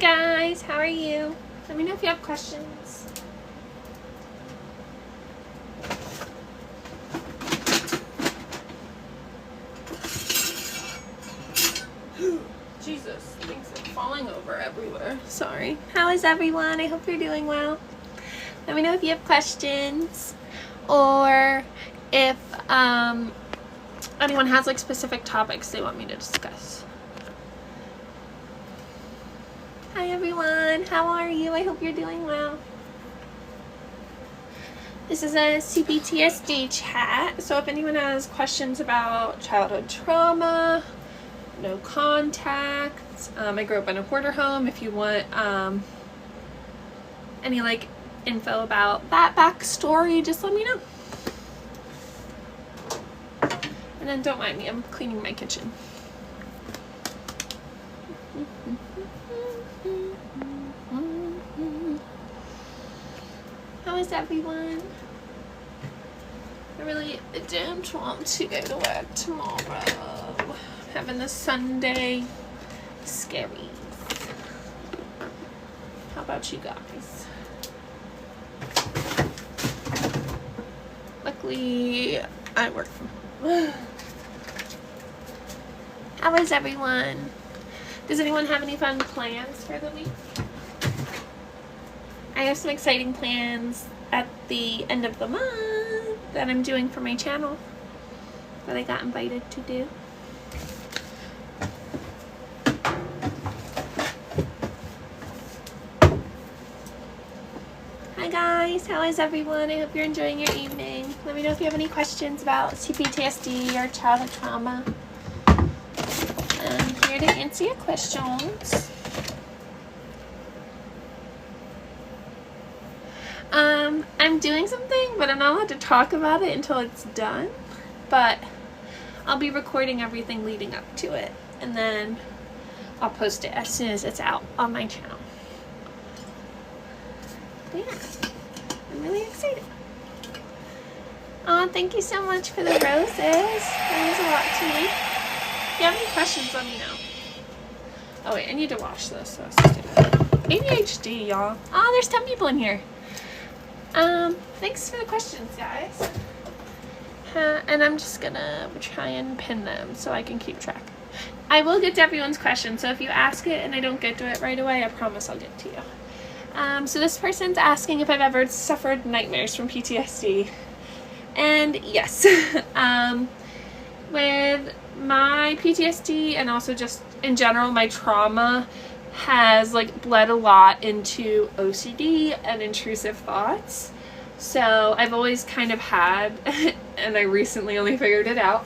guys, how are you? Let me know if you have questions. Jesus, things are falling over everywhere. Sorry. How is everyone? I hope you're doing well. Let me know if you have questions or if anyone has like specific topics they want me to discuss. Hi everyone, how are you? I hope you're doing well. This is a CPTSD chat, so if anyone has questions about childhood trauma, no contact, I grew up in a hoarder home. If you want any like info about that backstory, just let me know. And then don't mind me, I'm cleaning my kitchen. How is everyone? I really don't want to go to work tomorrow. Having the Sunday scaries. How about you guys? Luckily, I work from home. How is everyone? Does anyone have any fun plans for the week? I have some exciting plans at the end of the month that I'm doing for my channel that I got invited to do. Hi guys, how is everyone? I hope you're enjoying your evening. Let me know if you have any questions about CPTSD or childhood trauma. I'm here to answer your questions. I'm doing something, but I'm not allowed to talk about it until it's done. But I'll be recording everything leading up to it, and then I'll post it as soon as it's out on my channel. But yeah, I'm really excited. Oh, thank you so much for the roses. That means a lot to me. If you have any questions, let me know. Oh wait, I need to wash this. So ADHD, y'all. Oh, there's 10 people in here. Thanks for the questions, guys. And I'm just gonna try and pin them so I can keep track. I will get to everyone's questions, so if you ask it and I don't get to it right away, I promise I'll get to you. So this person's asking if I've ever suffered nightmares from PTSD. And yes. With my PTSD and also just in general, my trauma has like bled a lot into OCD and intrusive thoughts. So I've always kind of had, and I recently only figured it out,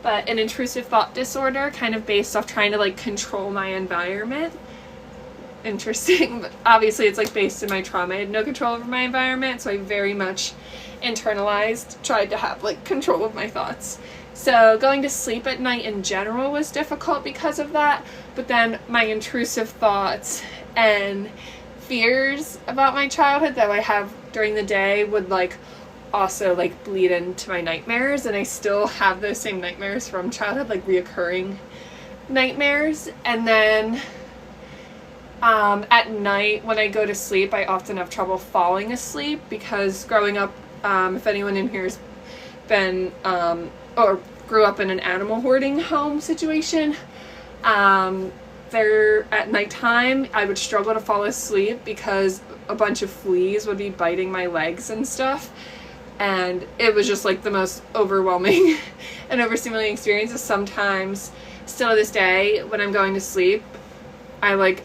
but an intrusive thought disorder kind of based off trying to like control my environment. Interesting, but obviously it's like based in my trauma. I had no control over my environment, so I very much internalized, tried to have like control of my thoughts. So going to sleep at night in general was difficult because of that, but then my intrusive thoughts and fears about my childhood that I have during the day would like also like bleed into my nightmares, and I still have those same nightmares from childhood, like reoccurring nightmares. And then at night when I go to sleep, I often have trouble falling asleep because growing up, if anyone in here has been or grew up in an animal hoarding home situation, there at nighttime I would struggle to fall asleep because a bunch of fleas would be biting my legs and stuff, and it was just like the most overwhelming and overstimulating experience. Sometimes still to this day when I'm going to sleep, I like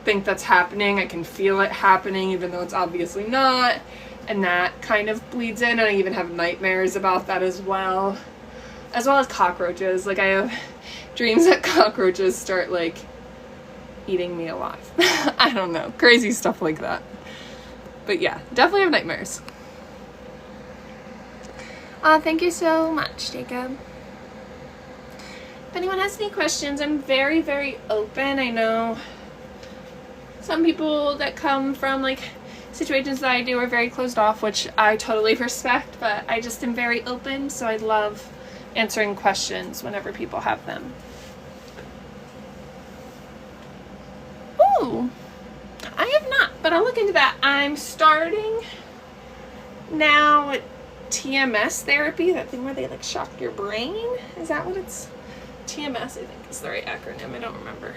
think that's happening. I can feel it happening even though it's obviously not, and that kind of bleeds in, and I even have nightmares about that as well as cockroaches. Like I have dreams that cockroaches start like eating me alive. I don't know, crazy stuff like that. But yeah, definitely have nightmares. Thank you so much, Jacob. If anyone has any questions, I'm very, very open. I know some people that come from like situations that I do are very closed off, which I totally respect, but I just am very open, so I love answering questions whenever people have them. Ooh, Ooh, I have not, but I'll look into that. I'm starting now with TMS therapy, that thing where they like shock your brain. Is that what it's? TMS, I think is the right acronym. I don't remember.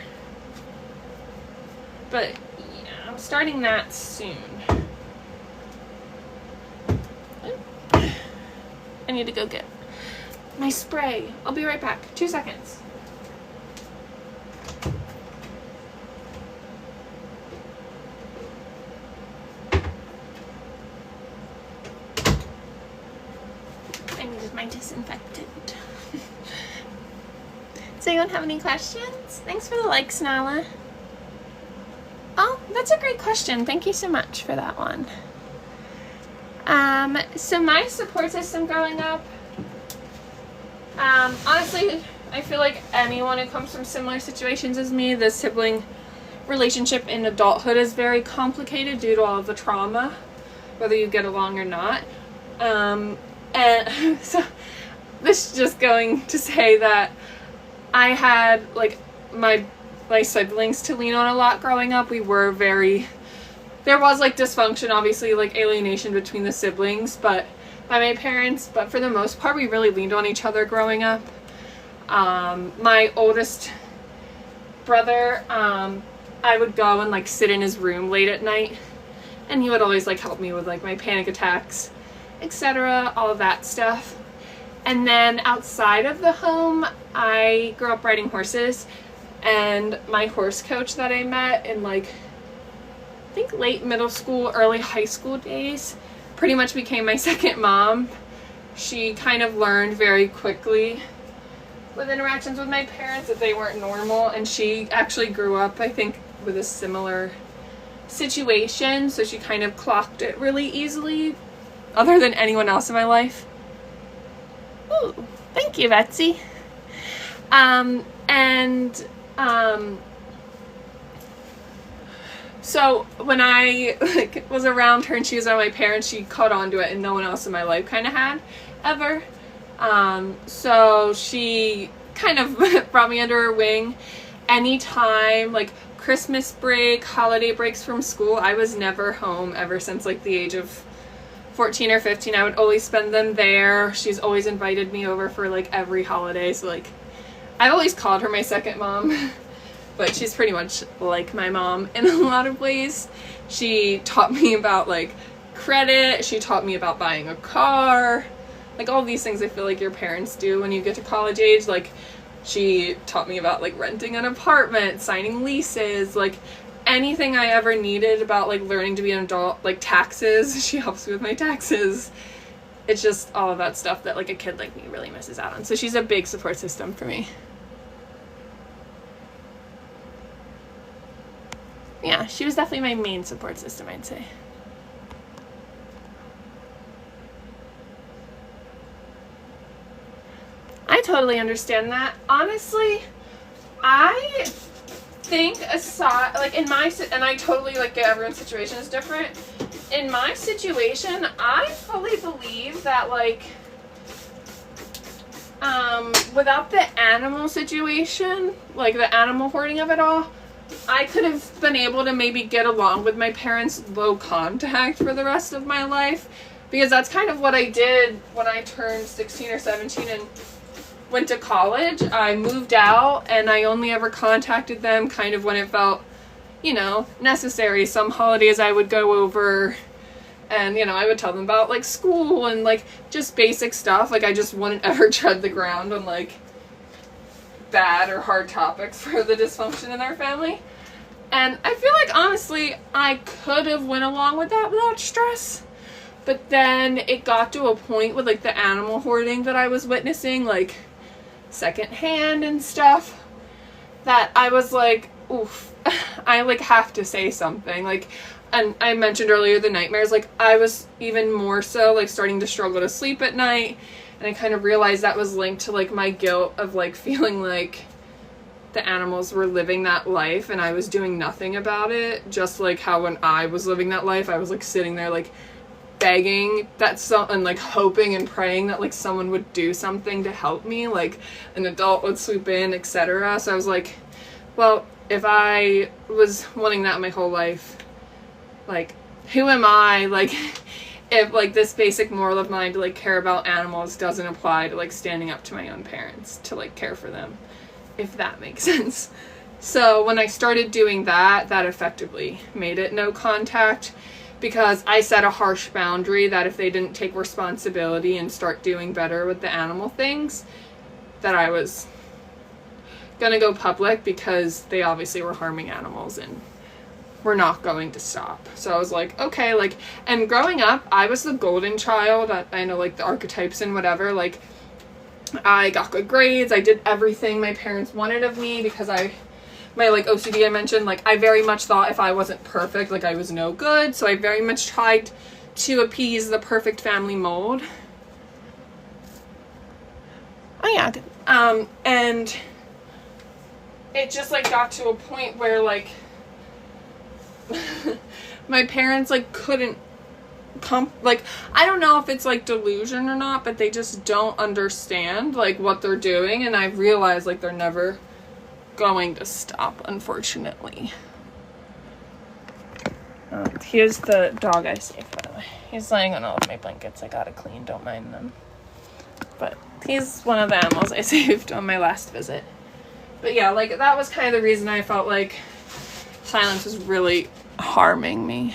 But yeah, I'm starting that soon. I need to go get my spray. I'll be right back. 2 seconds. I needed my disinfectant. Does anyone have any questions? Thanks for the likes, Nala. Oh, that's a great question. Thank you so much for that one. So my support system growing up, honestly, I feel like anyone who comes from similar situations as me, the sibling relationship in adulthood is very complicated due to all of the trauma, whether you get along or not. And so this is just going to say that I had like my siblings to lean on a lot growing up. There was like dysfunction, obviously, like alienation between the siblings, but by my parents, but for the most part we really leaned on each other growing up. My oldest brother, I would go and like sit in his room late at night, and he would always like help me with like my panic attacks, etc., all of that stuff. And then outside of the home, I grew up riding horses, and my horse coach that I met in like, I think late middle school, early high school days, pretty much became my second mom. She kind of learned very quickly with interactions with my parents that they weren't normal, and she actually grew up, I think, with a similar situation, so she kind of clocked it really easily, other than anyone else in my life. Ooh, thank you, Betsy. So when I like was around her and she was around my parents, she caught on to it, and no one else in my life kind of had ever. So she kind of brought me under her wing. Anytime like Christmas break, holiday breaks from school, I was never home ever since like the age of 14 or 15. I would always spend them there. She's always invited me over for like every holiday. So like I've always called her my second mom, but she's pretty much like my mom in a lot of ways. She taught me about like credit. She taught me about buying a car. Like all these things I feel like your parents do when you get to college age. Like she taught me about like renting an apartment, signing leases, like anything I ever needed about like learning to be an adult, like taxes. She helps me with my taxes. It's just all of that stuff that like a kid like me really misses out on. So she's a big support system for me. Yeah, she was definitely my main support system, I'd say. I totally understand that. Honestly, I think aside, like in my, and I totally like get everyone's situation is different. In my situation, I fully believe that like, without the animal situation, like the animal hoarding of it all, I could have been able to maybe get along with my parents' low contact for the rest of my life, because that's kind of what I did when I turned 16 or 17 and went to college. I moved out and I only ever contacted them kind of when it felt, you know, necessary. Some holidays I would go over and, you know, I would tell them about like school and like just basic stuff. Like I just wouldn't ever tread the ground on like bad or hard topics for the dysfunction in their family. And I feel like honestly I could have went along with that without stress, but then it got to a point with like the animal hoarding that I was witnessing, like secondhand and stuff, that I was like, oof, I like have to say something. Like, and I mentioned earlier the nightmares, like I was even more so like starting to struggle to sleep at night. And I kind of realized that was linked to like my guilt of like feeling like the animals were living that life and I was doing nothing about it. Just like how when I was living that life, I was like sitting there like begging that and like hoping and praying that like someone would do something to help me, like an adult would swoop in, etc. So I was like, well, if I was wanting that my whole life, like, who am I, like, if, like, this basic moral of mine to, like, care about animals doesn't apply to, like, standing up to my own parents to, like, care for them, if that makes sense. So when I started doing that, that effectively made it no contact, because I set a harsh boundary that if they didn't take responsibility and start doing better with the animal things, that I was gonna go public, because they obviously were harming animals and we're not going to stop. So I was like, okay, like, and growing up, I was the golden child. I know, like, the archetypes and whatever, like, I got good grades, I did everything my parents wanted of me, because my, like, OCD I mentioned, like, I very much thought if I wasn't perfect, like, I was no good, so I very much tried to appease the perfect family mold. Oh yeah, and it just, like, got to a point where, like, my parents, like, couldn't like, I don't know if it's, like, delusion or not, but they just don't understand, like, what they're doing, and I've realized, like, they're never going to stop, unfortunately. Here's the dog I saved, by the way. He's laying on all of my blankets I gotta clean, don't mind them. But he's one of the animals I saved on my last visit. But yeah, like, that was kind of the reason I felt like silence was really harming me.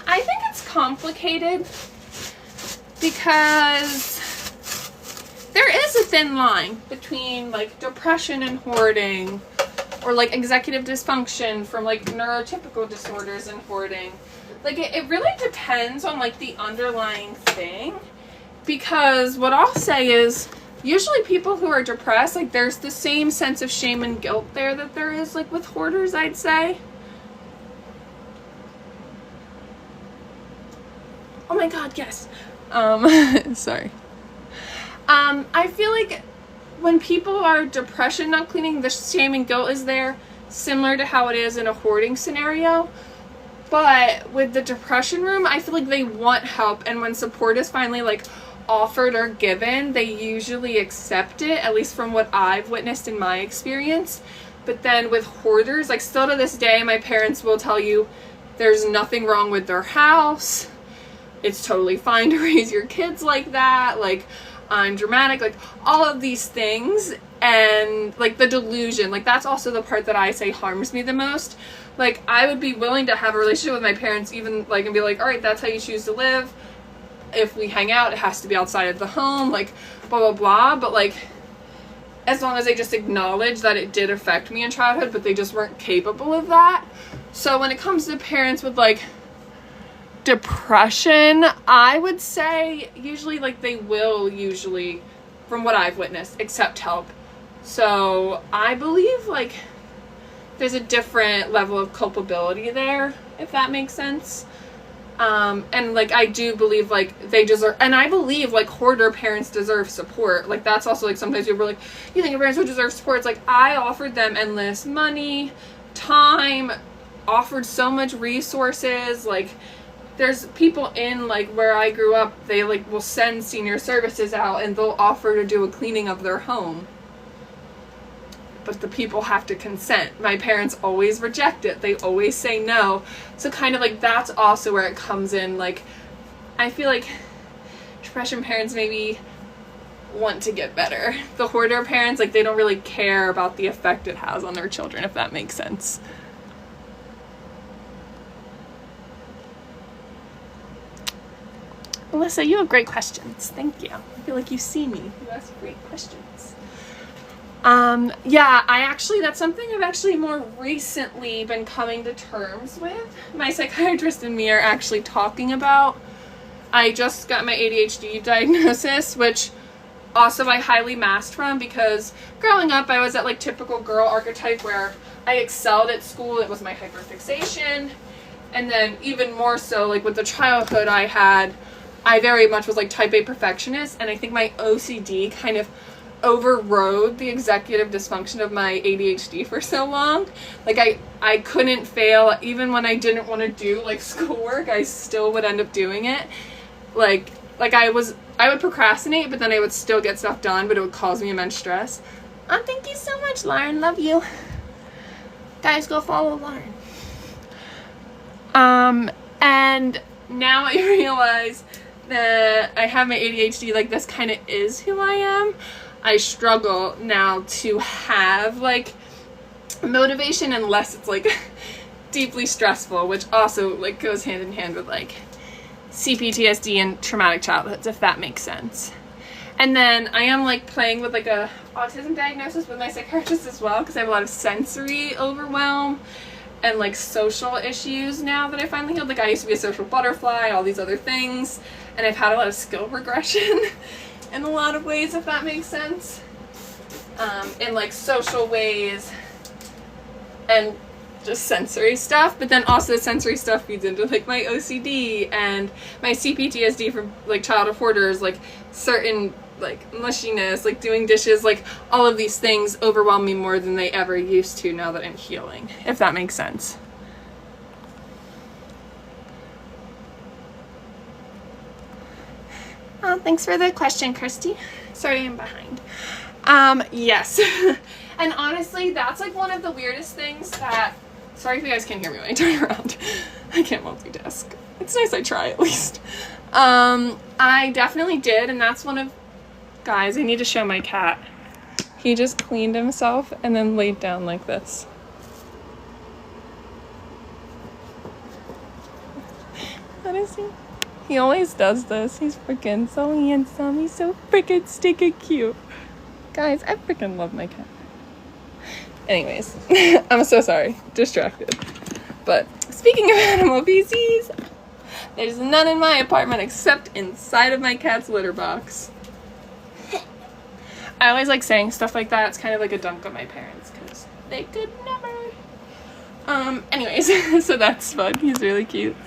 I think it's complicated because there is a thin line between, like, depression and hoarding, or, like, executive dysfunction from, like, neurotypical disorders and hoarding. Like, it really depends on, like, the underlying thing, because what I'll say is usually people who are depressed, like, there's the same sense of shame and guilt there that there is, like, with hoarders, I'd say. Oh my god, yes. Sorry. I feel like when people are depression not cleaning, the shame and guilt is there, similar to how it is in a hoarding scenario. But with the depression room, I feel like they want help, and when support is finally, like, offered or given, they usually accept it, at least from what I've witnessed in my experience. But then with hoarders, like, still to this day, my parents will tell you there's nothing wrong with their house. It's totally fine to raise your kids like that. Like, I'm dramatic, like, all of these things. And, like, the delusion, like, that's also the part that I say harms me the most. Like, I would be willing to have a relationship with my parents, even, like, and be like, all right, that's how you choose to live. If we hang out, it has to be outside of the home, like, blah, blah, blah. But, like, as long as they just acknowledge that it did affect me in childhood, but they just weren't capable of that. So when it comes to parents with, like, depression, I would say usually, like, they will usually, from what I've witnessed, accept help. So I believe, like, there's a different level of culpability there, if that makes sense. And, like, I do believe, like, they deserve, and I believe, like, hoarder parents deserve support. Like, that's also, like, sometimes you're like, you think your parents would deserve support. It's like, I offered them endless money, time, offered so much resources. Like, there's people in, like, where I grew up, they, like, will send senior services out and they'll offer to do a cleaning of their home. But the people have to consent. My parents always reject it. They always say no. So kind of, like, that's also where it comes in. Like, I feel like depression parents maybe want to get better. The hoarder parents, like, they don't really care about the effect it has on their children, if that makes sense. Melissa, you have great questions. Thank you. I feel like you see me. You ask great questions. Yeah, that's something I've actually more recently been coming to terms with. My psychiatrist and me are actually talking about. I just got my ADHD diagnosis, which also I highly masked from, because growing up I was that, like, typical girl archetype where I excelled at school. It was my hyperfixation. And then even more so, like, with the childhood I had, I very much was, like, type A perfectionist, and I think my OCD kind of overrode the executive dysfunction of my ADHD for so long. Like I couldn't fail even when I didn't want to do like schoolwork. I still would end up doing it. Like I would procrastinate, but then I would still get stuff done, but it would cause me immense stress. Thank you so much, Lauren. Love you. Guys, go follow Lauren. And now I realize that I have my ADHD, like this kind of is who I am. I struggle now to have like motivation unless it's like deeply stressful, which also like goes hand in hand with like CPTSD and traumatic childhoods, if that makes sense. And then I am like playing with like a autism diagnosis with my psychiatrist as well, because I have a lot of sensory overwhelm and like social issues now that I finally healed. Like I used to be a social butterfly, all these other things, and I've had a lot of skill regression in a lot of ways, if that makes sense. In like social ways and just sensory stuff, but then also sensory stuff feeds into like my OCD and my CPTSD from like childhood hoarders, like certain like mushiness, like doing dishes, like all of these things overwhelm me more than they ever used to now that I'm healing, if that makes sense. Oh, thanks for the question, Christy. Sorry I'm behind. Yes. And honestly, that's like one of the weirdest things that, sorry if you guys can't hear me when I turn around. I can't multitask. It's nice I try at least. I definitely did, and that's one of, guys, I need to show my cat. He just cleaned himself and then laid down like this. What is he? He always does this. He's freaking so handsome. He's so freaking stinking cute. Guys, I freaking love my cat. Anyways, I'm so sorry. Distracted. But speaking of animal feces, there's none in my apartment except inside of my cat's litter box. I always like saying stuff like that. It's kind of like a dunk on my parents because they could never. Anyways, so that's fun. He's really cute.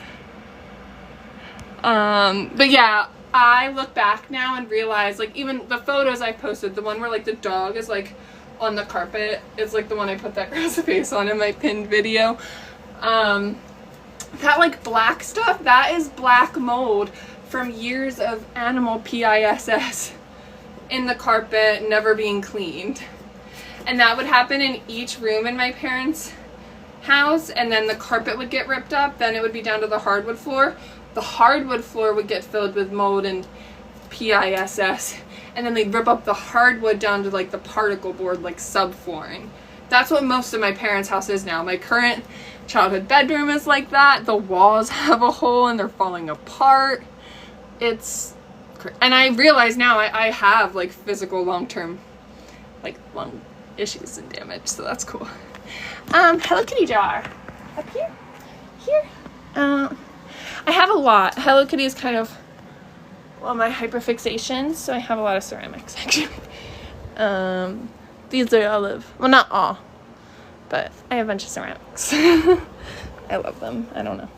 But yeah, I look back now and realize, like, even the photos I posted, the one where like the dog is like on the carpet is like the one I put that girl's face on in my pinned video. That like black stuff, that is black mold from years of animal PISS in the carpet never being cleaned. And that would happen in each room in my parents' house, and then the carpet would get ripped up, then it would be down to the hardwood floor. The hardwood floor would get filled with mold and PISS, and then they'd rip up the hardwood down to like the particle board, like subflooring. That's what most of my parents' house is now. My current childhood bedroom is like that. The walls have a hole and they're falling apart. It's, and I realize now I have like physical long-term like lung issues and damage, so that's cool. Hello Kitty jar. Up here? Here? I have a lot. Hello Kitty is kind of, well, my hyperfixation, so I have a lot of ceramics actually. These are all of, well, not all, but I have a bunch of ceramics. I love them. I don't know.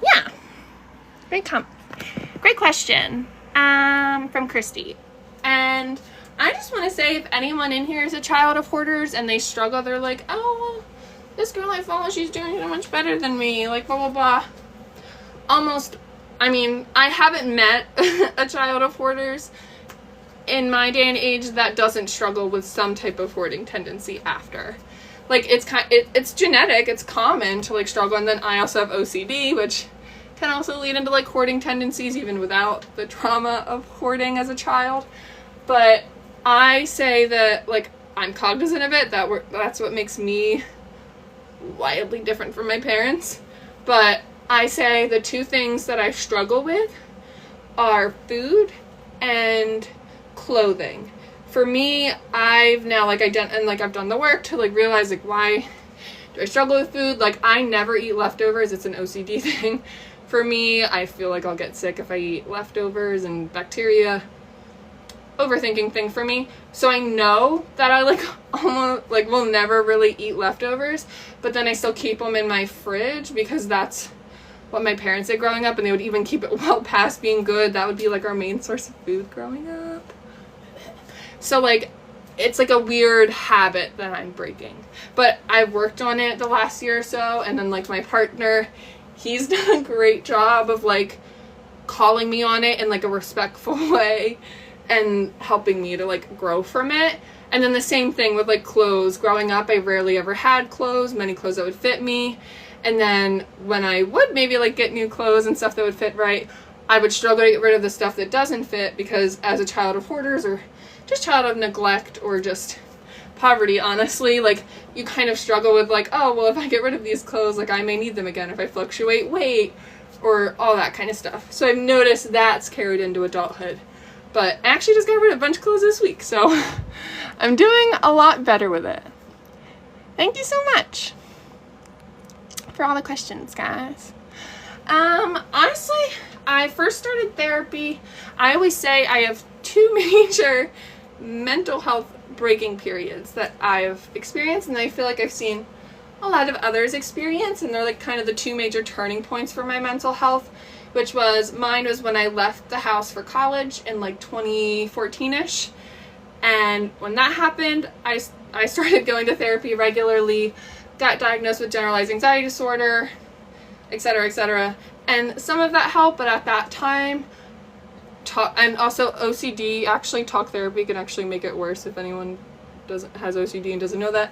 Yeah. Great question. From Christy. And I just want to say, if anyone in here is a child of hoarders and they struggle, they're like, oh, well, this girl I follow, she's doing so much better than me, like blah blah blah. Almost, I mean, I haven't met a child of hoarders in my day and age that doesn't struggle with some type of hoarding tendency after. Like, it's genetic, it's common to like struggle, and then I also have OCD, which can also lead into like hoarding tendencies even without the trauma of hoarding as a child. But I say that, like, I'm cognizant of it, that's what makes me wildly different from my parents. But I say the two things that I struggle with are food and clothing. For me, I've now like I've done the work to like realize like, why do I struggle with food? Like, I never eat leftovers. It's an OCD thing for me. I feel like I'll get sick if I eat leftovers and bacteria. Overthinking thing for me. So I know that I like almost like will never really eat leftovers, but then I still keep them in my fridge because that's what my parents did growing up, and they would even keep it well past being good. That would be like our main source of food growing up. So like, it's like a weird habit that I'm breaking. But I've worked on it the last year or so, and then like my partner, he's done a great job of like calling me on it in like a respectful way and helping me to like grow from it. And then the same thing with like clothes. Growing up, I rarely ever had clothes, many clothes that would fit me. And then when I would maybe like get new clothes and stuff that would fit right, I would struggle to get rid of the stuff that doesn't fit, because as a child of hoarders, or just child of neglect, or just poverty, honestly, like you kind of struggle with like, oh, well, if I get rid of these clothes, like I may need them again if I fluctuate weight, or all that kind of stuff. So I've noticed that's carried into adulthood. But I actually just got rid of a bunch of clothes this week, so I'm doing a lot better with it. Thank you so much for all the questions, guys. Honestly, I first started therapy. I always say I have 2 major mental health breaking periods that I've experienced, and I feel like I've seen a lot of others experience, and they're like kind of the 2 major turning points for my mental health, which was, mine was when I left the house for college in like 2014-ish. And when that happened, I started going to therapy regularly, got diagnosed with generalized anxiety disorder, etc., etc. And some of that helped, but at that time, and also OCD, actually talk therapy can actually make it worse. If anyone has OCD and doesn't know that,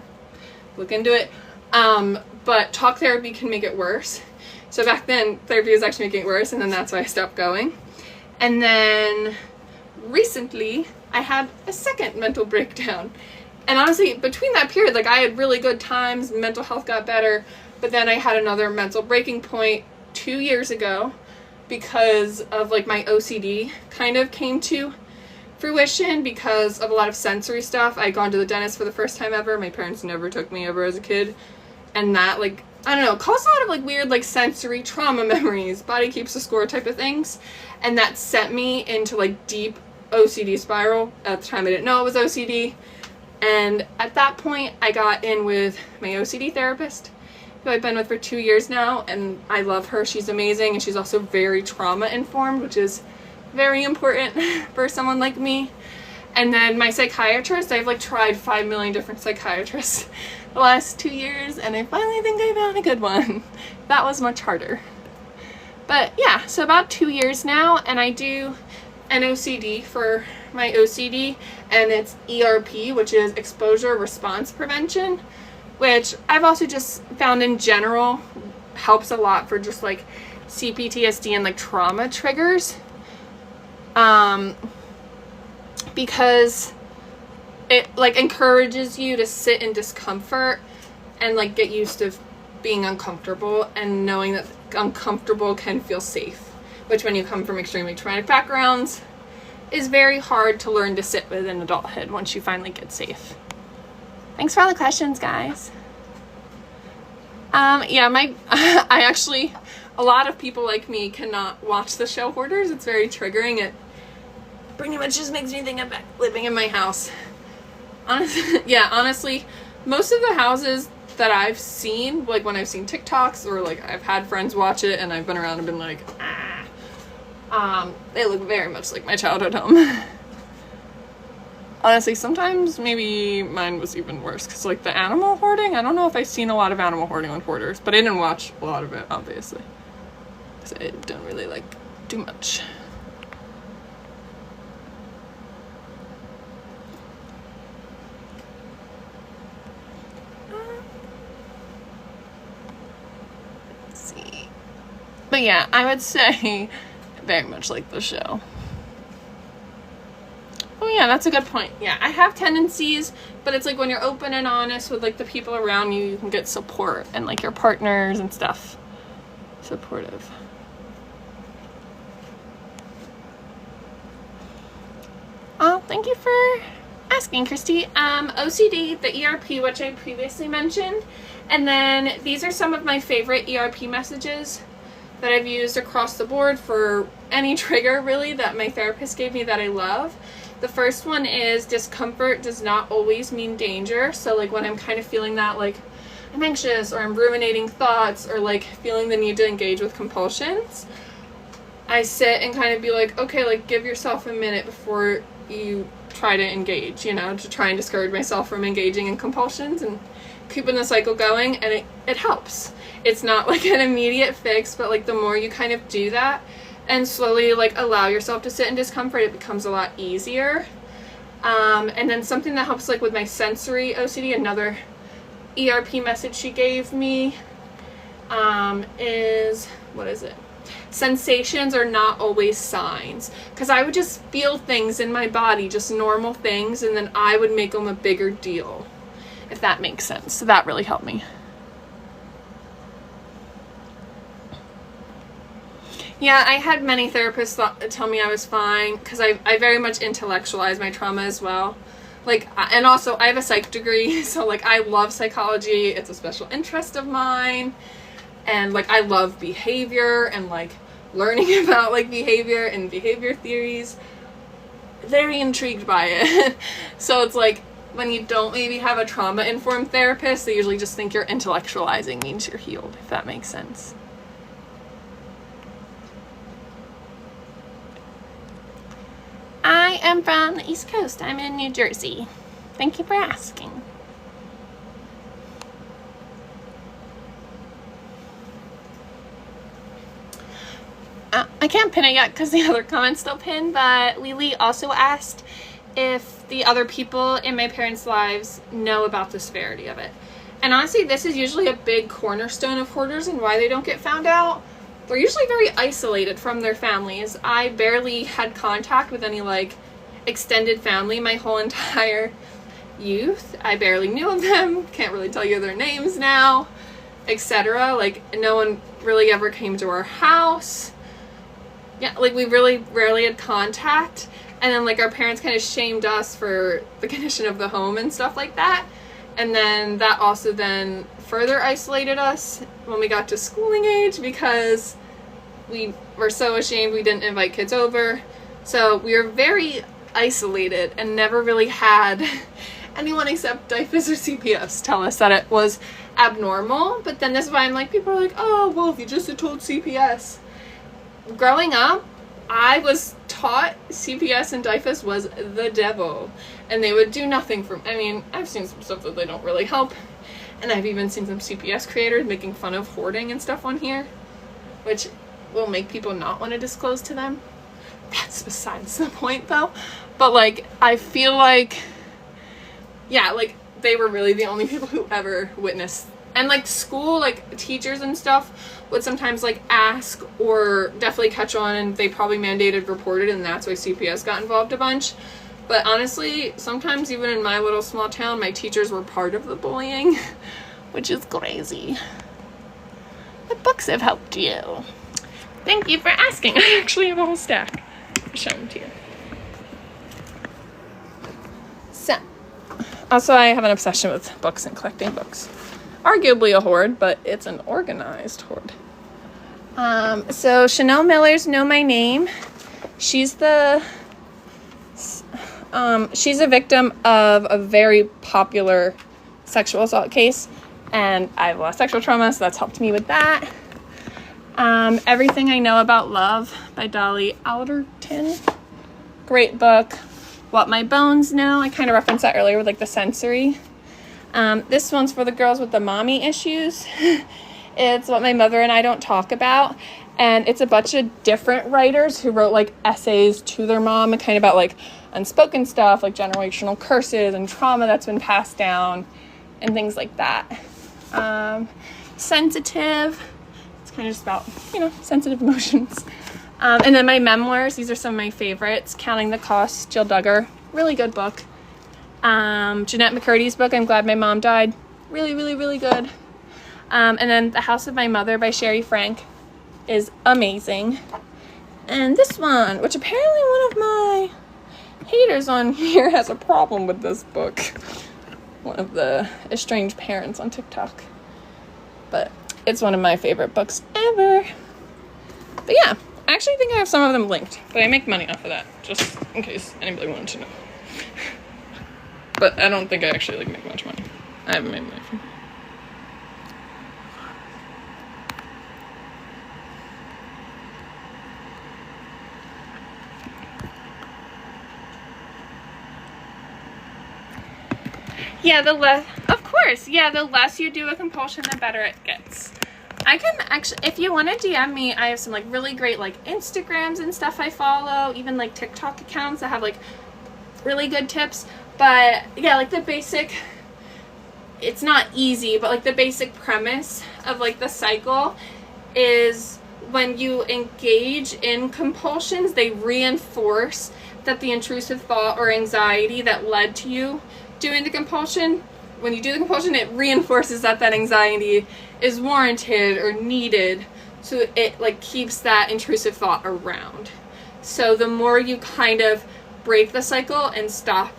look into it. But talk therapy can make it worse. So back then, therapy was actually making it worse, and then that's why I stopped going. And then recently, I had a second mental breakdown. And honestly, between that period, like I had really good times, mental health got better, but then I had another mental breaking point 2 years ago because of like my OCD kind of came to fruition because of a lot of sensory stuff. I'd gone to the dentist for the first time ever. My parents never took me ever as a kid. And that, like, I don't know, caused a lot of like weird like sensory trauma memories, body keeps the score type of things. And that sent me into like deep OCD spiral. At the time I didn't know it was OCD. And at that point I got in with my OCD therapist, who I've been with for 2 years now, and I love her. She's amazing, and she's also very trauma informed, which is very important for someone like me. And then my psychiatrist, I've like tried 5 million different psychiatrists the last 2 years, and I finally think I found a good one. That was much harder. But yeah, so about 2 years now, and I do an OCD for my OCD, and it's ERP, which is exposure response prevention, which I've also just found in general helps a lot for just like CPTSD and like trauma triggers. Because it like encourages you to sit in discomfort and like get used to being uncomfortable, and knowing that uncomfortable can feel safe, which when you come from extremely traumatic backgrounds is very hard to learn to sit with in adulthood once you finally get safe. Thanks for all the questions, guys. Yeah, I actually, a lot of people like me cannot watch the show Hoarders. It's very triggering. It pretty much just makes me think of living in my house. Honestly, most of the houses that I've seen, like when I've seen TikToks or like I've had friends watch it and I've been around and been like, they look very much like my childhood home. Honestly, sometimes maybe mine was even worse, because like the animal hoarding, I don't know if I've seen a lot of animal hoarding on Hoarders, but I didn't watch a lot of it, obviously, because I don't really like too much. Let's see. But yeah, I would say very much like the show. Oh yeah, that's a good point. Yeah, I have tendencies, but it's like when you're open and honest with like the people around you, you can get support, and like your partners and stuff. Supportive. Oh, thank you for asking, Christy. OCD, the ERP, which I previously mentioned, and then these are some of my favorite ERP messages that I've used across the board for any trigger really that my therapist gave me that I love. The first one is, discomfort does not always mean danger. So like when I'm kind of feeling that like I'm anxious or I'm ruminating thoughts or like feeling the need to engage with compulsions, I sit and kind of be like, okay, like give yourself a minute before you try to engage, you know, to try and discourage myself from engaging in compulsions and keeping the cycle going. And it helps. It's not like an immediate fix, but like the more you kind of do that and slowly like allow yourself to sit in discomfort, it becomes a lot easier. And then something that helps like with my sensory OCD, another ERP message she gave me is, what is it? Sensations are not always signs. Because I would just feel things in my body, just normal things, and then I would make them a bigger deal, if that makes sense. So that really helped me. Yeah, I had many therapists tell me I was fine because I very much intellectualize my trauma as well. Like, and also I have a psych degree, so like I love psychology. It's a special interest of mine. And like I love behavior and like learning about like behavior and behavior theories. Very intrigued by it. So it's like when you don't maybe have a trauma-informed therapist, they usually just think you're intellectualizing means you're healed, if that makes sense. I am from the East Coast. I'm in New Jersey. Thank you for asking. I can't pin it yet because the other comment's still pinned, but Lily also asked if the other people in my parents' lives know about the severity of it. And honestly, this is usually a big cornerstone of hoarders and why they don't get found out. They're usually very isolated from their families. I barely had contact with any like extended family my whole entire youth. I barely knew of them, can't really tell you their names now, etc. Like no one really ever came to our house. Yeah, like we really rarely had contact. And then like our parents kind of shamed us for the condition of the home and stuff like that. And then that also then further isolated us when we got to schooling age because we were so ashamed we didn't invite kids over. So we were very isolated and never really had anyone except DIFUS or CPS tell us that it was abnormal. But then this is why I'm like, people are like, oh, well, if you just had told CPS. Growing up, I was taught CPS and DIFUS was the devil. And they would do nothing for me. I mean, I've seen some stuff that they don't really help. And I've even seen some CPS creators making fun of hoarding and stuff on here, which will make people not want to disclose to them. That's besides the point though. But like, I feel like, yeah, like they were really the only people who ever witnessed. And like school, like teachers and stuff would sometimes like ask or definitely catch on, and they probably mandated reported, and that's why CPS got involved a bunch. But honestly, sometimes even in my little small town, my teachers were part of the bullying, which is crazy. What books have helped you? Thank you for asking. I actually have a whole stack. I'll show them to you. So, also I have an obsession with books and collecting books. Arguably a hoard, but it's an organized hoard. So Chanel Miller's Know My Name. She's a victim of a very popular sexual assault case, and I have a lot of sexual trauma, so that's helped me with that. Everything I Know About Love by Dolly Alderton. Great book. What My Bones Know. I kind of referenced that earlier with like the sensory. This one's for the girls with the mommy issues. It's What My Mother and I Don't Talk About. And it's a bunch of different writers who wrote like essays to their mom and kind of about like unspoken stuff, like generational curses and trauma that's been passed down and things like that. Sensitive. It's kind of just about, you know, sensitive emotions. And then my memoirs. These are some of my favorites. Counting the Cost, Jill Duggar. Really good book. Jeanette McCurdy's book, I'm Glad My Mom Died. Really, really, really good. And then The House of My Mother by Sherry Frank is amazing. And this one, which apparently one of my haters on here has a problem with this book. One of the estranged parents on TikTok. But it's one of my favorite books ever. But yeah, I actually think I have some of them linked, but I make money off of that, just in case anybody wanted to know. But I don't think I actually like make much money. I haven't made money from it. Yeah, of course. Yeah, the less you do a compulsion, the better it gets. I can actually, if you want to DM me, I have some like really great like Instagrams and stuff I follow, even like TikTok accounts that have like really good tips. But yeah, like the basic, it's not easy, but like the basic premise of like the cycle is when you engage in compulsions, they reinforce that the intrusive thought or anxiety that led to you doing the compulsion, when you do the compulsion, it reinforces that anxiety is warranted or needed, so it like keeps that intrusive thought around. So the more you kind of break the cycle and stop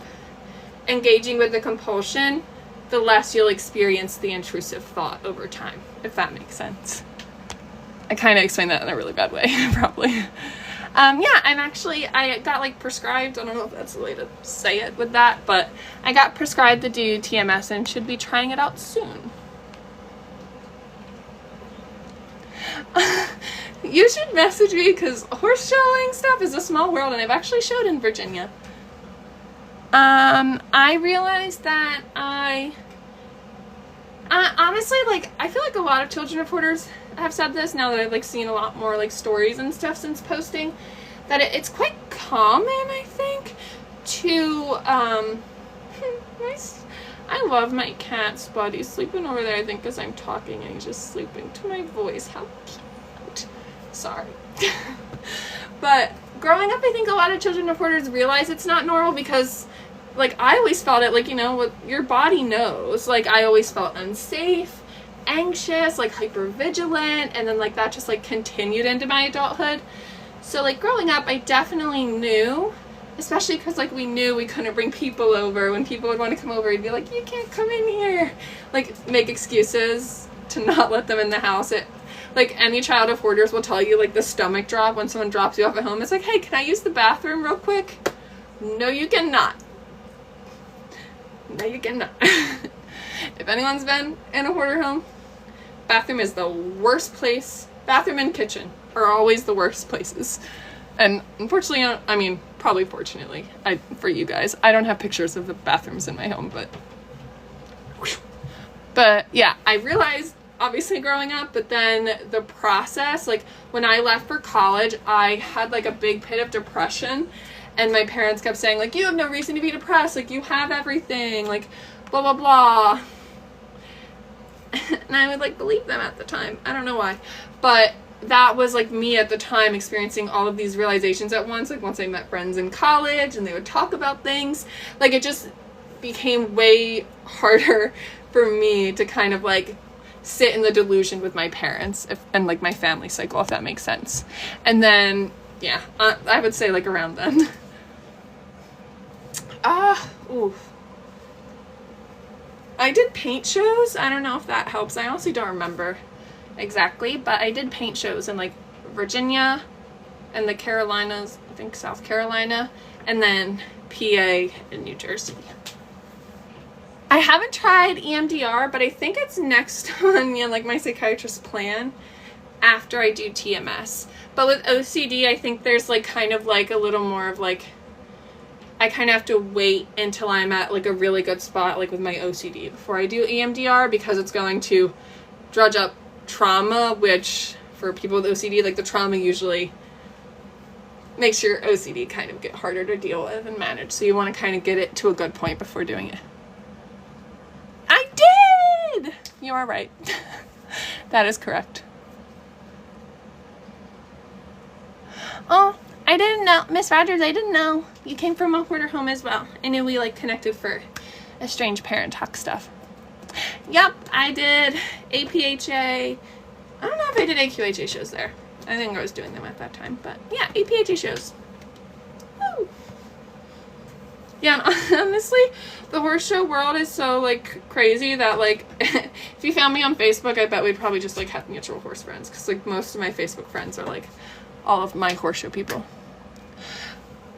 engaging with the compulsion, the less you'll experience the intrusive thought over time, if that makes sense. I kind of explained that in a really bad way, probably. Yeah, I got like prescribed, I don't know if that's the way to say it with that, but I got prescribed to do TMS and should be trying it out soon. You should message me, because horse showing stuff is a small world, and I've actually showed in Virginia. I realized that I honestly, like, I feel like a lot of children reporters have said this now that I've like seen a lot more like stories and stuff since posting, that it's quite common, I think, to I love my cat Spud. He's sleeping over there, I think, because I'm talking and he's just sleeping to my voice. How cute. Sorry. But growing up, I think a lot of children reporters realize it's not normal, because like I always felt it, like, you know, what your body knows. Like I always felt unsafe, anxious, like hypervigilant, and then like that just like continued into my adulthood. So like growing up, I definitely knew, especially because like we knew we couldn't bring people over. When people would want to come over, we'd be like, you can't come in here, like make excuses to not let them in the house. It, like any child of Hoarders will tell you, like the stomach drop when someone drops you off at home. It's like, hey, can I use the bathroom real quick? No, you cannot. No, you cannot. If anyone's been in a Hoarder home, bathroom is the worst place. Bathroom and kitchen are always the worst places. And unfortunately, I mean, probably fortunately, for you guys, I don't have pictures of the bathrooms in my home, but yeah, I realized obviously growing up, but then the process, like when I left for college, I had like a big pit of depression, and my parents kept saying like, you have no reason to be depressed, like you have everything, like blah blah blah. And I would like believe them at the time. I don't know why, but that was like me at the time experiencing all of these realizations at once. Like once I met friends in college and they would talk about things, like it just became way harder for me to kind of like sit in the delusion with my parents and like my family cycle, if that makes sense. And then yeah, I would say like around then. Oof. I did paint shows. I don't know if that helps. I honestly don't remember exactly, but I did paint shows in like Virginia and the Carolinas, I think South Carolina, and then PA and New Jersey. I haven't tried EMDR, but I think it's next on me, like my psychiatrist's plan after I do TMS. But with OCD, I think there's like kind of like a little more of like, I kind of have to wait until I'm at like a really good spot, like with my OCD, before I do EMDR, because it's going to drudge up trauma, which for people with OCD, like the trauma usually makes your OCD kind of get harder to deal with and manage. So you want to kind of get it to a good point before doing it. I did! You are right. That is correct. Oh, I didn't know. Miss Rogers, I didn't know you came from a Hoarder home as well. I knew we like connected for a strange parent talk stuff. Yep, I did APHA. I don't know if I did AQHA shows there. I think I was doing them at that time, but yeah, APHA shows. Woo. Yeah, and honestly, the horse show world is so like crazy that like if you found me on Facebook, I bet we'd probably just like have mutual horse friends, because like most of my Facebook friends are like all of my horse show people.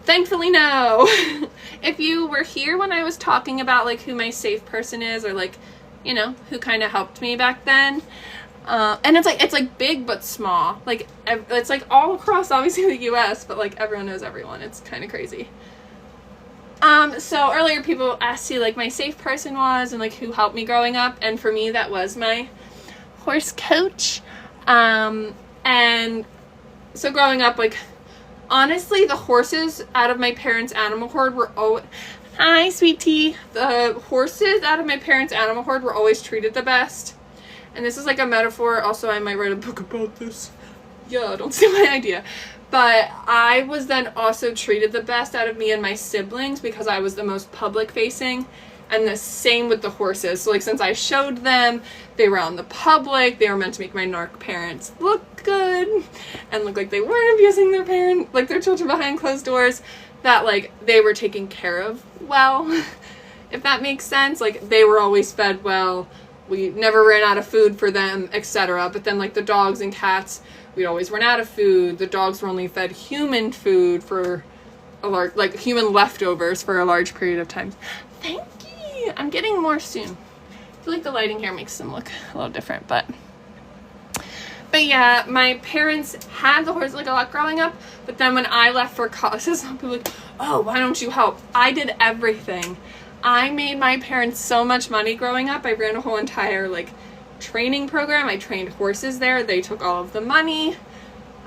Thankfully, no. If you were here when I was talking about like who my safe person is, or like, you know, who kind of helped me back then, and it's like big but small, like it's like all across obviously the US, but like everyone knows everyone. It's kind of crazy. So earlier people asked who like my safe person was and like who helped me growing up, and for me that was my horse coach. And so growing up, like, honestly, the horses out of my parents' animal herd were always... Hi, sweet tea. The horses out of my parents' animal herd were always treated the best. And this is like a metaphor. Also, I might write a book about this. Yeah, don't steal my idea. But I was then also treated the best out of me and my siblings because I was the most public facing. And the same with the horses. So like since I showed them, they were on the public, they were meant to make my narc parents look good and look like they weren't abusing their parent, like their children behind closed doors, that like they were taken care of well, if that makes sense. Like they were always fed well, we never ran out of food for them, etc. But then like the dogs and cats, we'd always run out of food. The dogs were only fed human food for a large, like human leftovers for a large period of time. Thank you. I'm getting more soon. I feel like the lighting here makes them look a little different, but yeah, my parents had the horse like a lot growing up, but then when I left for college, some people were like, oh, why don't you help? I did everything. I made my parents so much money growing up. I ran a whole entire like training program. I trained horses there. They took all of the money.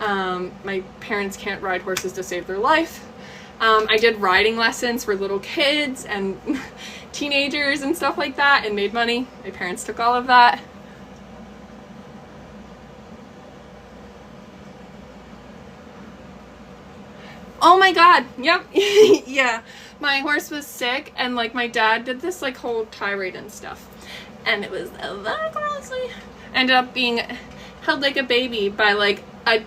My parents can't ride horses to save their life. I did riding lessons for little kids and teenagers and stuff like that and made money. My parents took all of that. Oh my god, yep. Yeah, my horse was sick and like my dad did this like whole tirade and stuff, and it was very grossly ended up being held like a baby by like a,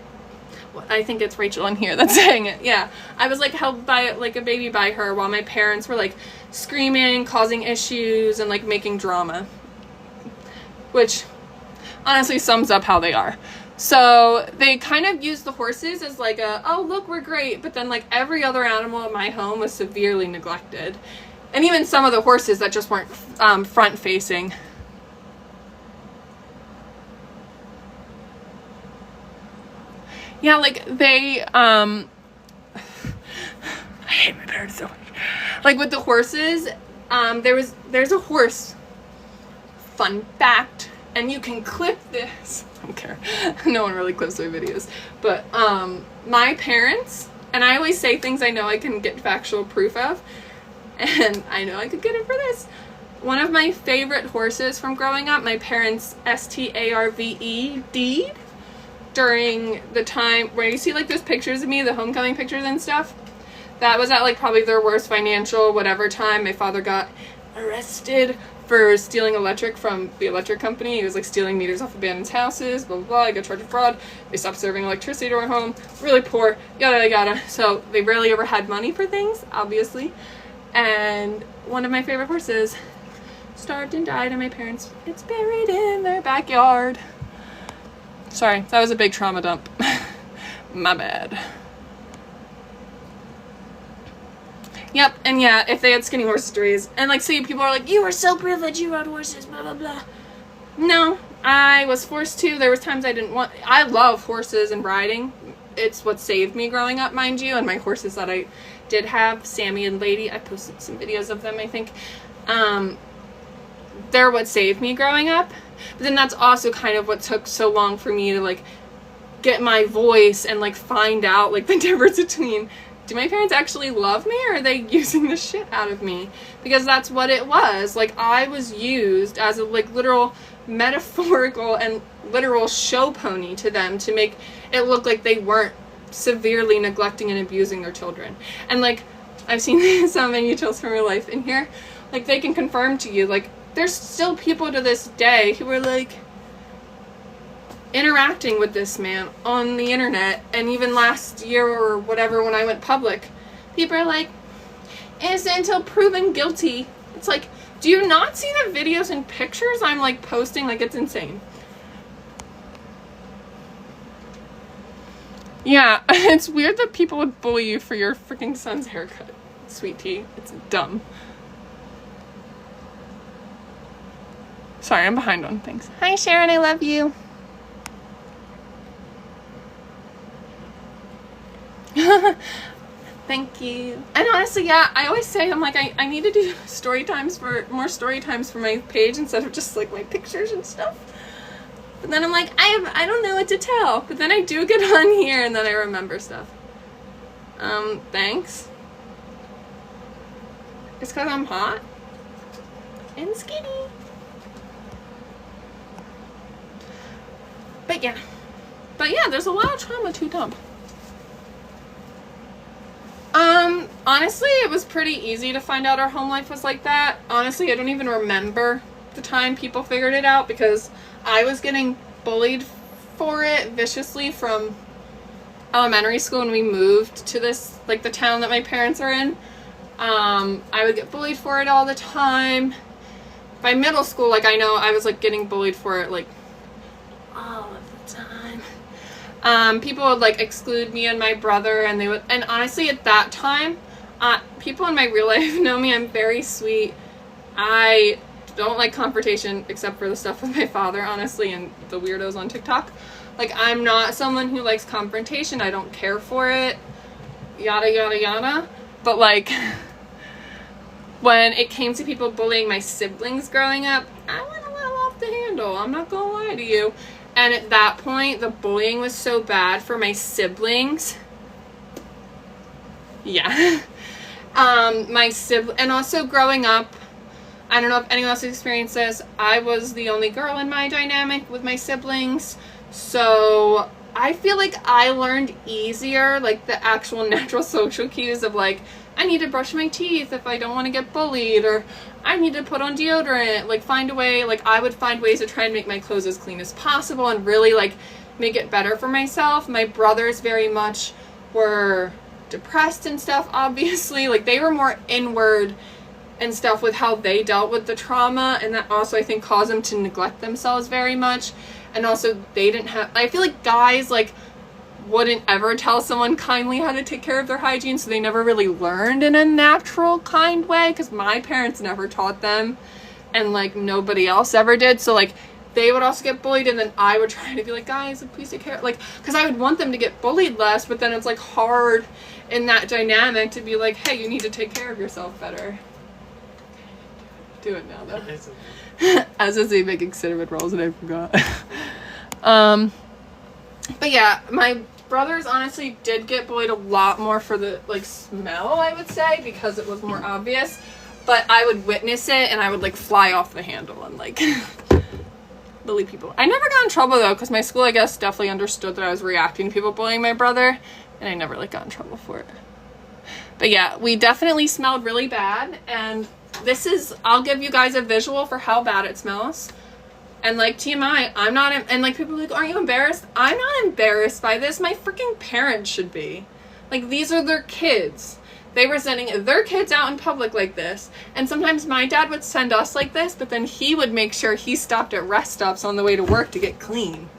I think it's Rachel in here that's saying it. Yeah, I was like held by like a baby by her while my parents were like screaming, causing issues, and like making drama, which honestly sums up how they are. So they kind of used the horses as like a, oh look, we're great, but then like every other animal in my home was severely neglected, and even some of the horses that just weren't front facing. Yeah, like they I hate my parents so much. Like with the horses, there's a horse, fun fact, and you can clip this. I don't care. No one really clips my videos. But my parents, and I always say things I know I can get factual proof of, and I know I could get it for this. One of my favorite horses from growing up, my parents STARVED during the time where you see like those pictures of me, the homecoming pictures and stuff. That was at like probably their worst financial whatever time. My father got arrested for stealing electric from the electric company. He was like stealing meters off abandoned houses, blah, blah, blah. I got charged with fraud. They stopped serving electricity to our home. Really poor, yada, yada. So they rarely ever had money for things, obviously. And one of my favorite horses starved and died, and my parents, it's buried in their backyard. Sorry, that was a big trauma dump. My bad. Yep, and yeah, if they had skinny horses to raise, and like, see, people are like, you were so privileged, you rode horses, blah, blah, blah. No, I was forced to. There was times I didn't want, I love horses and riding. It's what saved me growing up, mind you, and my horses that I did have, Sammy and Lady, I posted some videos of them, I think. They're what saved me growing up. But then that's also kind of what took so long for me to like get my voice and like find out like the difference between, do my parents actually love me or are they using the shit out of me? Because that's what it was. Like I was used as a like literal metaphorical and literal show pony to them to make it look like they weren't severely neglecting and abusing their children. And like I've seen some details from real life in here, like they can confirm to you, like there's still people to this day who are like interacting with this man on the internet. And even last year or whatever when I went public, people are like, innocent until proven guilty. It's like, do you not see the videos and pictures I'm like posting? Like it's insane. Yeah, it's weird that people would bully you for your freaking son's haircut, sweet tea. It's dumb. Sorry, I'm behind on things. Hi, Sharon, I love you. Thank you. And honestly, yeah, I always say, I'm like, I need to do more story times for my page instead of just like my pictures and stuff. But then I'm like, I don't know what to tell. But then I do get on here and then I remember stuff. Thanks. It's because I'm hot and skinny. But yeah, there's a lot of trauma to dump. Honestly, it was pretty easy to find out our home life was like that. Honestly, I don't even remember the time people figured it out because I was getting bullied for it viciously from elementary school when we moved to this, like the town that my parents are in. I would get bullied for it all the time. By middle school, like I know I was like getting bullied for it like all of the time. People would like exclude me and my brother, and honestly at that time, people in my real life know me. I'm very sweet. I don't like confrontation except for the stuff with my father, honestly, and the weirdos on TikTok. Like, I'm not someone who likes confrontation. I don't care for it. Yada, yada, yada. But, like, when it came to people bullying my siblings growing up, I went a little off the handle. I'm not gonna lie to you. And at that point, the bullying was so bad for my siblings. Yeah. And also growing up, I don't know if anyone else experienced this, I was the only girl in my dynamic with my siblings, so I feel like I learned easier, like the actual natural social cues of like, I need to brush my teeth if I don't want to get bullied, or I need to put on deodorant, like find a way, like I would find ways to try and make my clothes as clean as possible and really like make it better for myself. My brothers very much were depressed and stuff, obviously, like they were more inward and stuff with how they dealt with the trauma, and that also I think caused them to neglect themselves very much. And also they didn't have, I feel like guys like wouldn't ever tell someone kindly how to take care of their hygiene, so they never really learned in a natural kind way, because my parents never taught them and like nobody else ever did. So like they would also get bullied, and then I would try to be like, guys, like, please take care, like, because I would want them to get bullied less, but then it's like hard in that dynamic to be like, hey, you need to take care of yourself better. Do it now though. As is making cinnamon rolls and I forgot. But yeah, my brothers honestly did get bullied a lot more for the like smell, I would say, because it was more obvious. But I would witness it and I would like fly off the handle and like bully people. I never got in trouble though, because my school, I guess, definitely understood that I was reacting to people bullying my brother, and I never like got in trouble for it. But yeah, we definitely smelled really bad, and this is, I'll give you guys a visual for how bad it smells. And like TMI, I'm not, and like people are like, aren't you embarrassed? I'm not embarrassed by this. My freaking parents should be. Like, these are their kids. They were sending their kids out in public like this. And sometimes my dad would send us like this, but then he would make sure he stopped at rest stops on the way to work to get clean.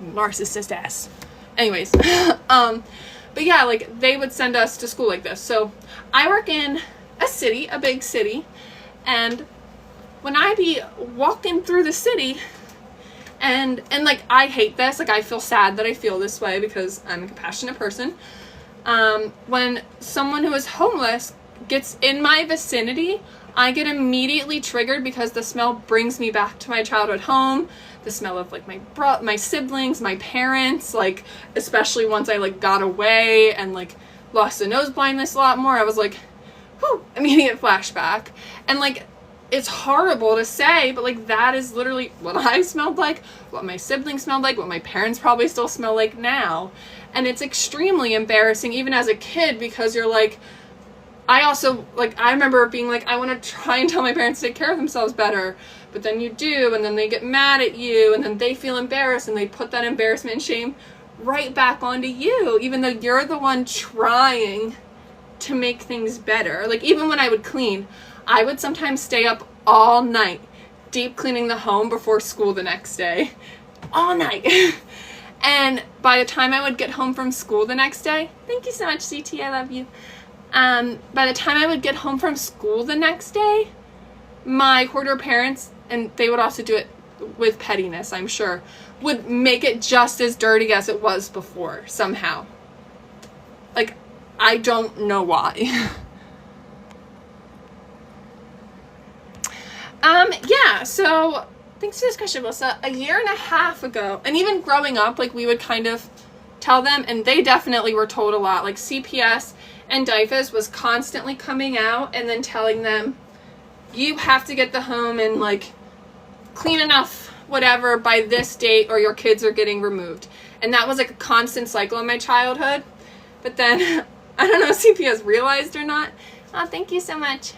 Narcissist ass. Anyways, but yeah, like they would send us to school like this. So I work in a city, a big city, and when I be walking through the city, and like I hate this, like I feel sad that I feel this way because I'm a compassionate person. When someone who is homeless gets in my vicinity, I get immediately triggered because the smell brings me back to my childhood home. The smell of like my siblings, my parents, like especially once I like got away and like lost the nose blindness a lot more, I was like, whew, immediate flashback. And like, it's horrible to say, but like that is literally what I smelled like, what my siblings smelled like, what my parents probably still smell like now. And it's extremely embarrassing even as a kid, because you're like, I also, like, I remember being like, I want to try and tell my parents to take care of themselves better, but then you do, and then they get mad at you, and then they feel embarrassed, and they put that embarrassment and shame right back onto you, even though you're the one trying to make things better. Like, even when I would clean, I would sometimes stay up all night, deep cleaning the home before school the next day. All night. And by the time I would get home from school the next day, thank you so much, CT, I love you. By the time I would get home from school the next day, my hoarder parents, and they would also do it with pettiness, I'm sure, would make it just as dirty as it was before, somehow. Like, I don't know why. Yeah, so thanks for this question, Melissa. A year and a half ago, and even growing up, like, we would kind of tell them, and they definitely were told a lot, like CPS and DIFAS was constantly coming out and then telling them, you have to get the home and like clean enough whatever by this date or your kids are getting removed. And that was like a constant cycle in my childhood. But then I don't know if CPS realized or not. Oh, thank you so much.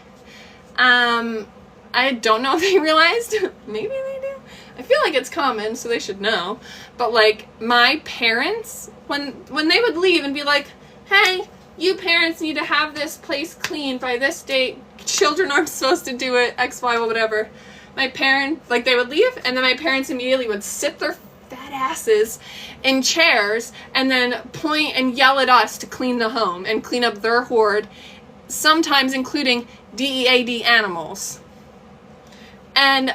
I don't know if they realized. Maybe they do. I feel like it's common, so they should know. But like my parents, when they would leave and be like, hey, you parents need to have this place cleaned by this date. Children aren't supposed to do it, X, Y, whatever. My parents, like, they would leave, and then my parents immediately would sit their fat asses in chairs and then point and yell at us to clean the home and clean up their hoard, sometimes including DEAD animals. And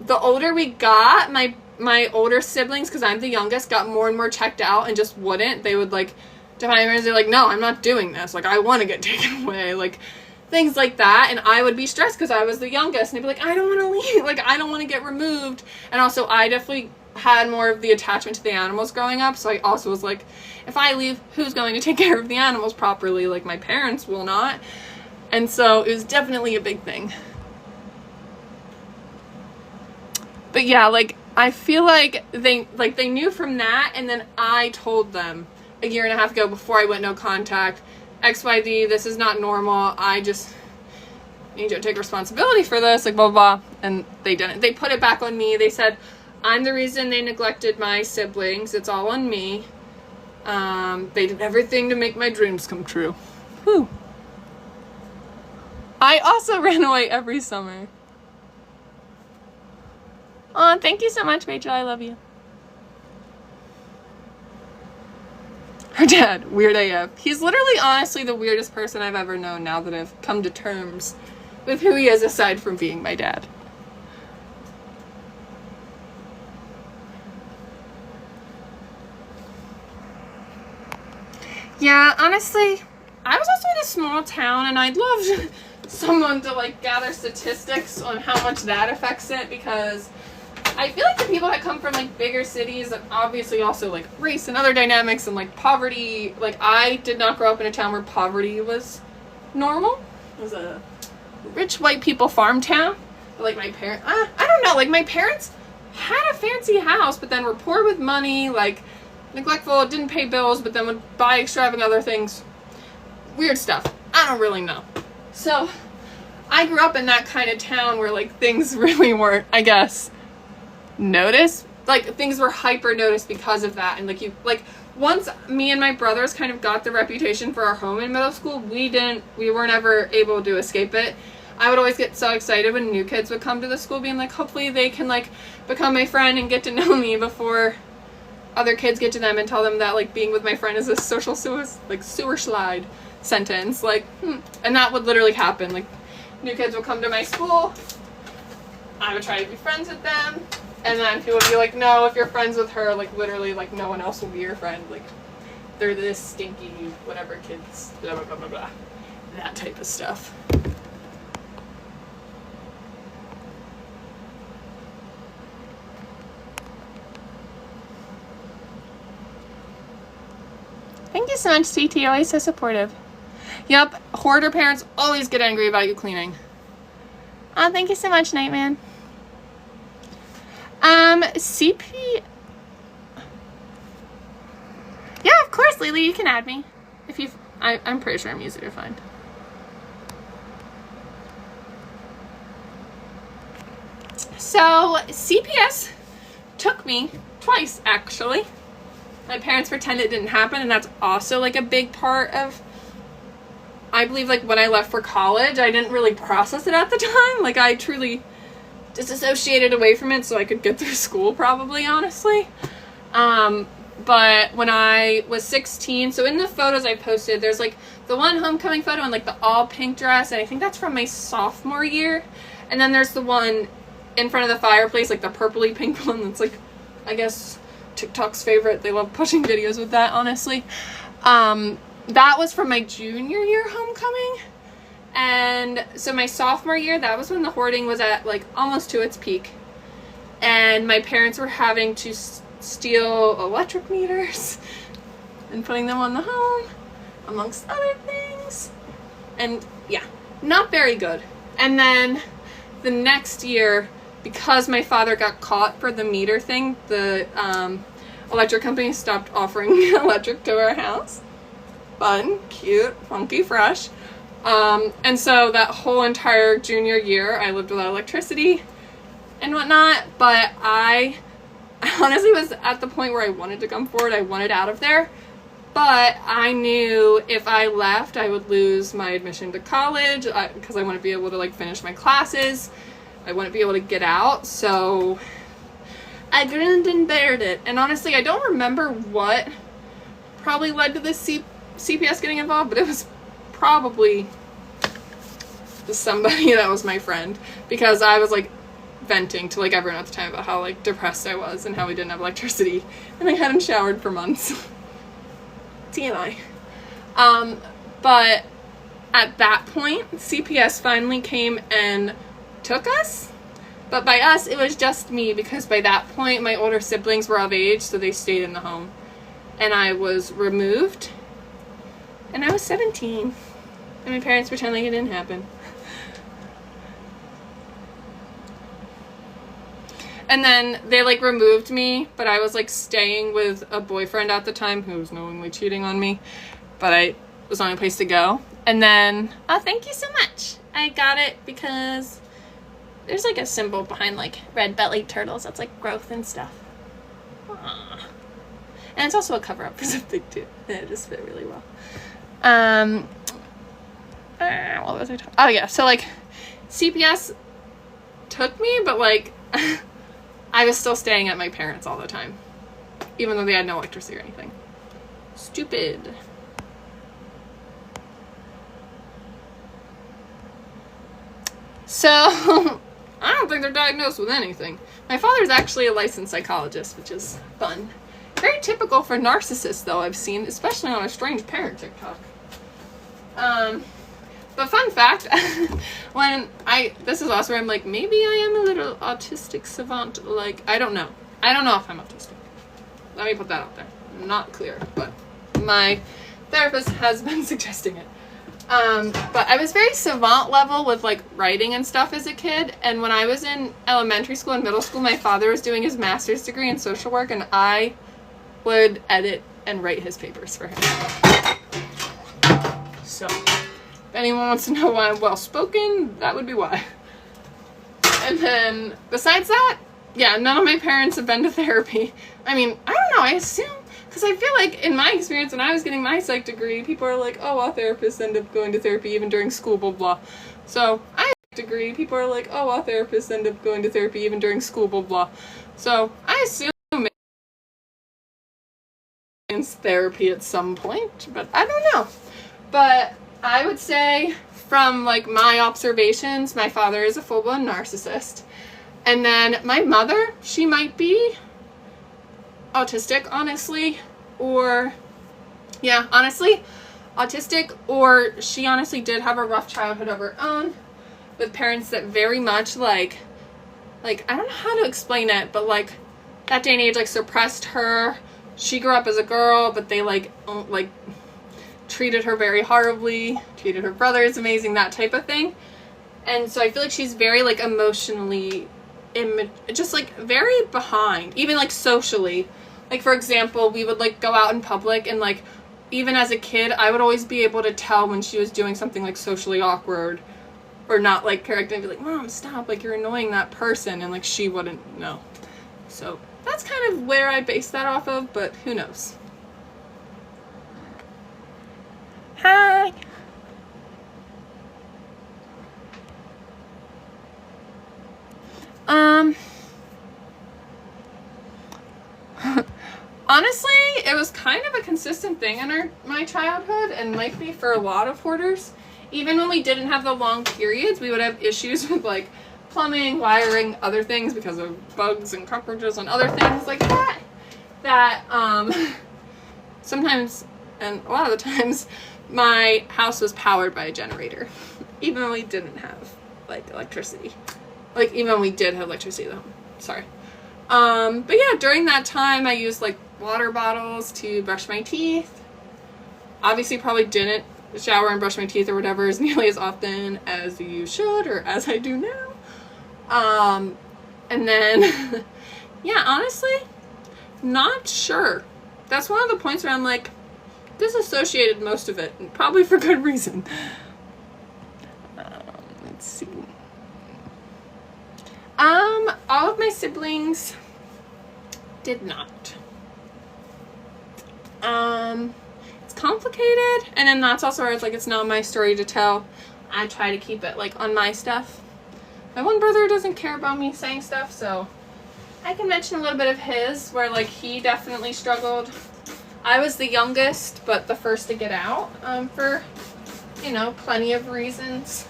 the older we got, my older siblings, because I'm the youngest, got more and more checked out and just wouldn't. They would, like, to my parents, they're like, no, I'm not doing this. Like, I want to get taken away. Like, things like that. And I would be stressed because I was the youngest. And they'd be like, I don't want to leave. Like, I don't want to get removed. And also, I definitely had more of the attachment to the animals growing up. So I also was like, if I leave, who's going to take care of the animals properly? Like, my parents will not. And so it was definitely a big thing. But yeah, like, I feel like they knew from that. And then I told them a year and a half ago, before I went no contact, XYZ, this is not normal. I just need you to take responsibility for this, like, blah, blah, blah. And they didn't. They put it back on me. They said, I'm the reason they neglected my siblings. It's all on me. They did everything to make my dreams come true. Whew. I also ran away every summer. Oh, thank you so much, Rachel. I love you. Her dad, weird AF. He's literally, honestly, the weirdest person I've ever known now that I've come to terms with who he is aside from being my dad. Yeah, honestly, I was also in a small town, and I'd love someone to, like, gather statistics on how much that affects it, because I feel like the people that come from, like, bigger cities, and obviously also, like, race and other dynamics and, like, poverty, like, I did not grow up in a town where poverty was normal. It was a rich white people farm town. But, like, my parents, I don't know, like, my parents had a fancy house, but then were poor with money, like, neglectful, didn't pay bills, but then would buy extravagant other things. Weird stuff. I don't really know. So, I grew up in that kind of town where, like, things really weren't, I guess, noticed. Like, things were hyper noticed because of that. And, like, once me and my brothers kind of got the reputation for our home in middle school, we weren't ever able to escape it. I would always get so excited when new kids would come to the school, being like, hopefully they can, like, become my friend and get to know me before other kids get to them and tell them that, like, being with my friend is a social sewer slide sentence. Like, and that would literally happen. Like, new kids would come to my school, I would try to be friends with them, and then people would be like, no, if you're friends with her, like, literally, like, no one else will be your friend. Like, they're this stinky, whatever kids, blah, blah, blah, blah, blah. That type of stuff. Thank you so much, CT. Always so supportive. Yep, hoarder parents always get angry about you cleaning. Oh, thank you so much, Nightman. CP... Yeah, of course, Lily, you can add me. If you've... I'm pretty sure I'm easy to find. So, CPS took me twice, actually. My parents pretend it didn't happen, and that's also, like, a big part of, I believe, like, when I left for college, I didn't really process it at the time. Like, I truly disassociated away from it so I could get through school, probably, honestly. But when I was 16, so in the photos I posted, there's, like, the one homecoming photo in, like, the all-pink dress, and I think that's from my sophomore year. And then there's the one in front of the fireplace, like, the purpley pink one that's, like, I guess TikTok's favorite. They love pushing videos with that, honestly. that was from my junior year homecoming. And so my sophomore year, that was when the hoarding was at like almost to its peak. And my parents were having to steal electric meters and putting them on the home, amongst other things. And yeah, not very good. And then the next year, because my father got caught for the meter thing, the electric company stopped offering electric to our house. Fun, cute, funky, fresh. And so that whole entire junior year, I lived without electricity and whatnot. But I honestly was at the point where I wanted to come forward. I wanted out of there. But I knew if I left, I would lose my admission to college because I wouldn't be able to like finish my classes. I wouldn't be able to get out. So I grinned and bared it. And honestly, I don't remember what probably led to this CPS getting involved, but it was probably somebody that was my friend, because I was like venting to like everyone at the time about how like depressed I was and how we didn't have electricity and I hadn't showered for months. TMI. But at that point, CPS finally came and took us. But by us, it was just me, because by that point, my older siblings were of age, so they stayed in the home. And I was removed. And I was 17. And my parents pretend like it didn't happen. And then they like removed me, but I was like staying with a boyfriend at the time who was knowingly cheating on me. But I was the only place to go. And then, oh, thank you so much. I got it because there's like a symbol behind like red-bellied turtles. That's like growth and stuff. Aww. And it's also a cover-up for something too. It just fit really well. What was I talking? Oh yeah, so like CPS took me, but like I was still staying at my parents all the time, even though they had no electricity or anything. Stupid. So I don't think they're diagnosed with anything. My father's actually a licensed psychologist, which is fun. Very typical for narcissists, though, I've seen, especially on a strange parent TikTok. But fun fact, this is also where I'm like, maybe I am a little autistic savant. Like, I don't know. I don't know if I'm autistic. Let me put that out there. I'm not clear, but my therapist has been suggesting it. But I was very savant level with like writing and stuff as a kid. And when I was in elementary school and middle school, my father was doing his master's degree in social work, and I would edit and write his papers for him. So if anyone wants to know why I'm well spoken, that would be why. And then besides that, yeah, none of my parents have been to therapy. I mean, I don't know, I assume, because I feel like in my experience when I was getting my psych degree, people are like, oh, all therapists end up going to therapy even during school, blah, blah. So I have a degree, people are like, oh, all therapists end up going to therapy even during school, blah, blah. So I assume it's therapy at some point, but I don't know. But I would say from like my observations, my father is a full-blown narcissist. And then my mother, she might be autistic, honestly, or yeah, honestly, autistic, or she honestly did have a rough childhood of her own with parents that very much like I don't know how to explain it, but like that day and age like suppressed her. She grew up as a girl, but they like treated her very horribly, treated her brothers amazing, that type of thing. And so I feel like she's very like emotionally just like very behind, even like socially. Like for example, we would like go out in public, and like even as a kid I would always be able to tell when she was doing something like socially awkward or not like correct, and I'd be like, Mom, stop, like you're annoying that person, and like she wouldn't know. So that's kind of where I base that off of, but who knows. Hi. Honestly, it was kind of a consistent thing in my childhood, and might be for a lot of hoarders. Even when we didn't have the long periods, we would have issues with like plumbing, wiring, other things because of bugs and cockroaches and other things like that. That sometimes And a lot of the times my house was powered by a generator, even when we didn't have like electricity. Like even when we did have electricity though. Sorry. But yeah, during that time I used like water bottles to brush my teeth. Obviously probably didn't shower and brush my teeth or whatever as nearly as often as you should, or as I do now. And then yeah, honestly, not sure. That's one of the points where I'm like, disassociated most of it, and probably for good reason. Let's see. All of my siblings did not. It's complicated, and then that's also where it's like, it's not my story to tell. I try to keep it like on my stuff. My one brother doesn't care about me saying stuff, so I can mention a little bit of his, where like he definitely struggled. I was the youngest, but the first to get out, for, you know, plenty of reasons.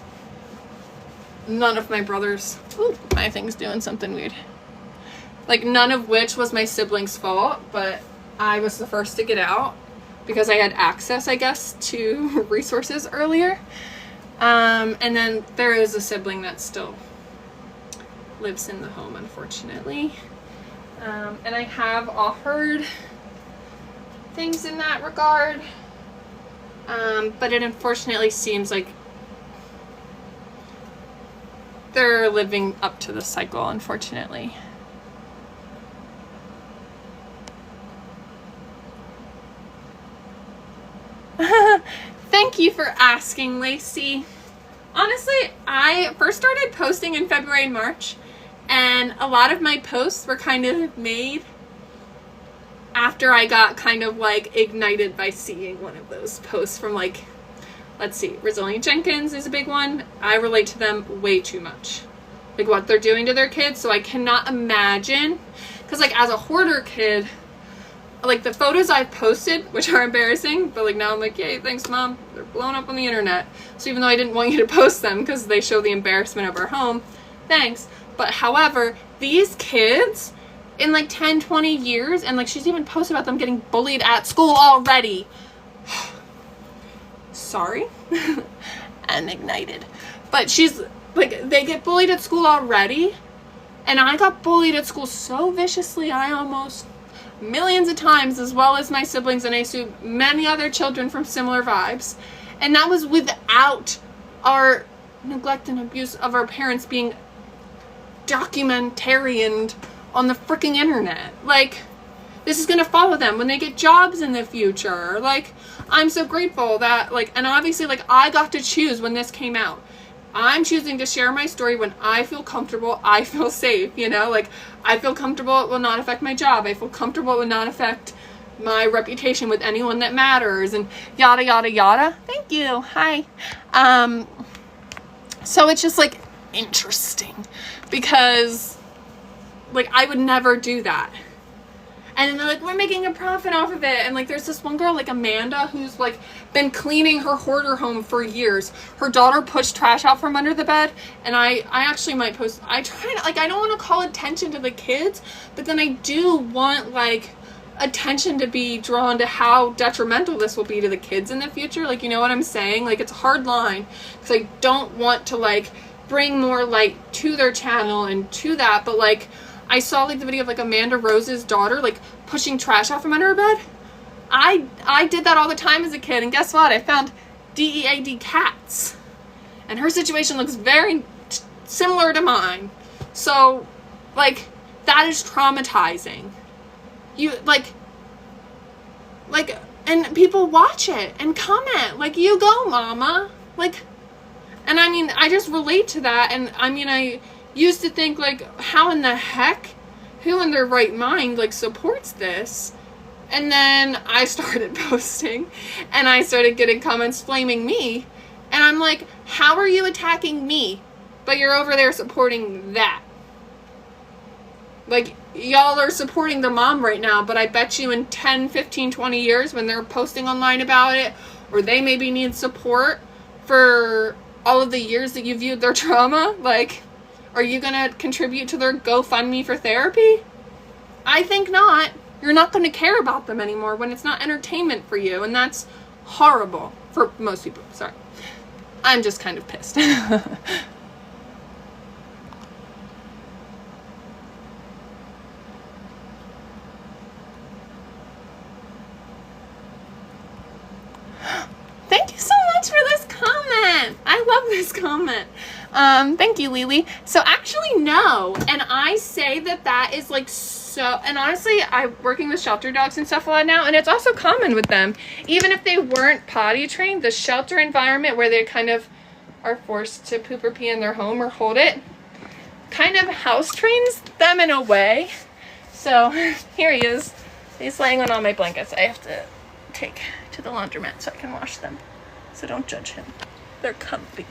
None of my brothers, ooh, my thing's doing something weird. Like none of which was my siblings' fault, but I was the first to get out because I had access, I guess, to resources earlier. And then there is a sibling that still lives in the home, unfortunately. And I have offered things in that regard, but it unfortunately seems like they're living up to the cycle, unfortunately. Thank you for asking, Lacey. Honestly, I first started posting in February and March, and a lot of my posts were kind of made after I got kind of like ignited by seeing one of those posts from like, let's see, Rosalie Jenkins is a big one. I relate to them way too much. Like what they're doing to their kids, so I cannot imagine. Because like as a hoarder kid, like the photos I've posted, which are embarrassing, but like now I'm like, yay, thanks mom, they're blowing up on the internet. So even though I didn't want you to post them because they show the embarrassment of our home, thanks. But however, these kids in like 10, 20 years, and like she's even posted about them getting bullied at school already. Sorry. I'm ignited. But she's like, they get bullied at school already, and I got bullied at school so viciously, I almost millions of times, as well as my siblings, and I assume many other children from similar vibes. And that was without our neglect and abuse of our parents being documentarianed on the freaking internet. Like, this is gonna follow them when they get jobs in the future. Like, I'm so grateful that, like, and obviously, like, I got to choose when this came out. I'm choosing to share my story when I feel comfortable, I feel safe, you know? Like, I feel comfortable, it will not affect my job. I feel comfortable, it will not affect my reputation with anyone that matters, and yada, yada, yada. Thank you. Hi. So it's just, like, interesting. Because, like, I would never do that. And then they're like, we're making a profit off of it. And like, there's this one girl, like Amanda, who's like been cleaning her hoarder home for years. Her daughter pushed trash out from under the bed. And I actually might post, I try to, like, I don't want to call attention to the kids, but then I do want like attention to be drawn to how detrimental this will be to the kids in the future. Like, you know what I'm saying? Like, it's a hard line because I don't want to like bring more light to their channel and to that. But like, I saw like the video of like Amanda Rose's daughter like pushing trash out from under her bed. I did that all the time as a kid, and guess what? I found DEAD cats. And her situation looks very similar to mine. So, like, that is traumatizing. You, like, and people watch it and comment, like, you go, mama. Like, and I mean, I just relate to that, and I mean, I used to think, like, how in the heck, who in their right mind, like, supports this? And then I started posting, and I started getting comments blaming me, and I'm like, how are you attacking me, but you're over there supporting that? Like, y'all are supporting the mom right now, but I bet you in 10, 15, 20 years, when they're posting online about it, or they maybe need support for all of the years that you viewed their trauma, like, are you gonna contribute to their GoFundMe for therapy? I think not. you're not going to care about them anymore when it's not entertainment for you. And that's horrible for most people. Sorry. I'm just kind of pissed. Thank you so much for this comment. I love this comment. Thank you, Lily. So actually, no. And I say that is like so, and honestly, I'm working with shelter dogs and stuff a lot now, and it's also common with them. Even if they weren't potty trained, the shelter environment where they kind of are forced to poop or pee in their home or hold it, kind of house trains them in a way. So here he is. He's laying on all my blankets. I have to take to the laundromat so I can wash them. So don't judge him. They're comfy.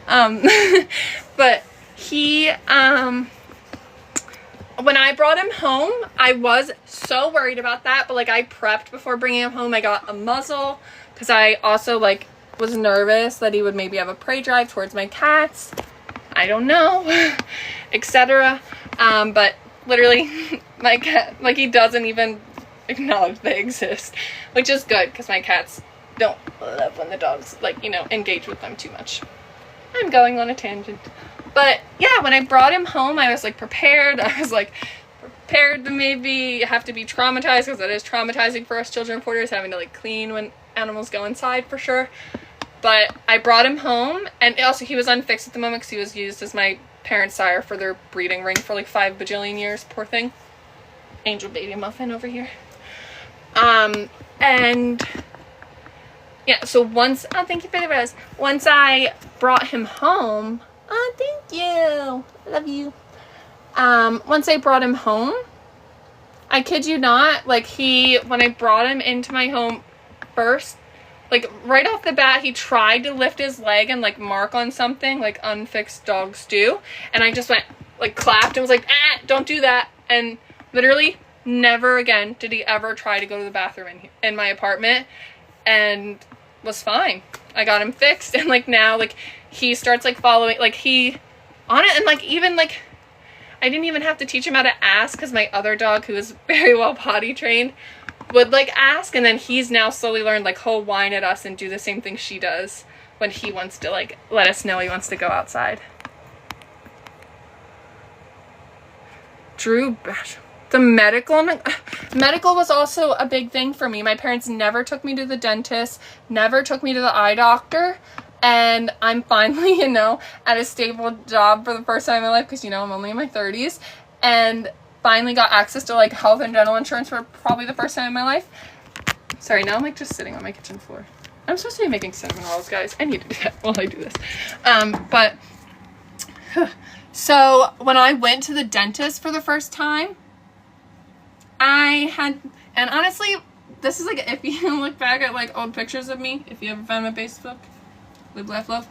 But he, when I brought him home, I was so worried about that, but like I prepped before bringing him home. I got a muzzle because I also like was nervous that he would maybe have a prey drive towards my cats. I don't know, etc. But literally my cat, like he doesn't even acknowledge they exist, which is good because my cats don't love when the dogs like, you know, engage with them too much. I'm going on a tangent. But yeah, when I brought him home, I was like prepared. I was like prepared to maybe have to be traumatized, because it is traumatizing for us children reporters having to like clean when animals go inside for sure. But I brought him home, and also he was unfixed at the moment because he was used as my parents' sire for their breeding ring for like 5 bajillion years. Poor thing. Angel baby muffin over here. And yeah, so once, oh, thank you for the rose. Once I brought him home, oh, thank you, love you. Once I brought him home, I kid you not, like when I brought him into my home first, like right off the bat, he tried to lift his leg and like mark on something like unfixed dogs do. And I just went, like clapped and was like, don't do that. And literally never again did he ever try to go to the bathroom in my apartment, and was fine. I got him fixed, and like now like he starts like following, like he on it, and like even like I didn't even have to teach him how to ask, because my other dog, who is very well potty trained, would like ask, and then he's now slowly learned like he'll whine at us and do the same thing she does when he wants to like let us know he wants to go outside. Drew Bash. The medical was also a big thing for me. My parents never took me to the dentist, never took me to the eye doctor, and I'm finally, you know, at a stable job for the first time in my life, because, you know, I'm only in my 30s, and finally got access to like health and dental insurance for probably the first time in my life. Sorry, now I'm like just sitting on my kitchen floor. I'm supposed to be making cinnamon rolls, guys. I need to do that while I do this. So when I went to the dentist for the first time, and honestly, this is like, if you look back at like old pictures of me, if you ever find my Facebook, live, laugh, love,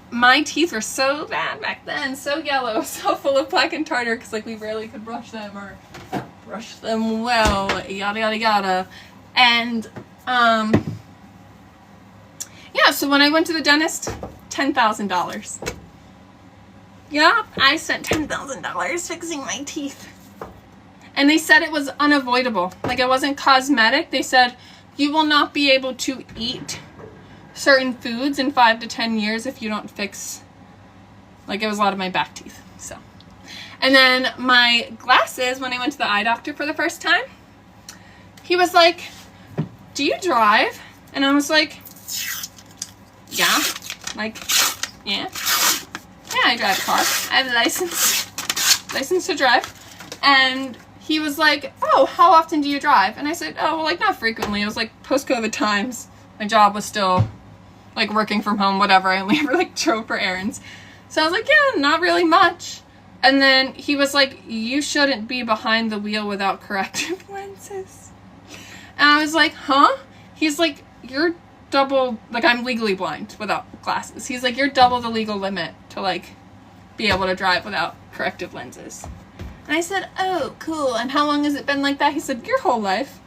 my teeth were so bad back then, so yellow, so full of plaque and tartar, because like we rarely could brush them or brush them well, yada yada yada. And yeah, so when I went to the dentist, $10,000. Yeah, I spent $10,000 fixing my teeth. And they said it was unavoidable. Like, it wasn't cosmetic. They said you will not be able to eat certain foods in 5 to 10 years if you don't fix, like, it was a lot of my back teeth. So, and then my glasses, when I went to the eye doctor for the first time, he was like, do you drive? And I was like, yeah. Like, yeah. Yeah, I drive a car. I have a license to drive. And he was like, oh, how often do you drive? And I said, oh, well, like, not frequently. It was like post-COVID times. My job was still like working from home, whatever. I only ever like drove for errands. So I was like, yeah, not really much. And then he was like, you shouldn't be behind the wheel without corrective lenses. And I was like, huh? He's like, you're double, like, I'm legally blind without glasses. He's like, you're double the legal limit to like be able to drive without corrective lenses. And I said, oh, cool. And how long has it been like that? He said, your whole life.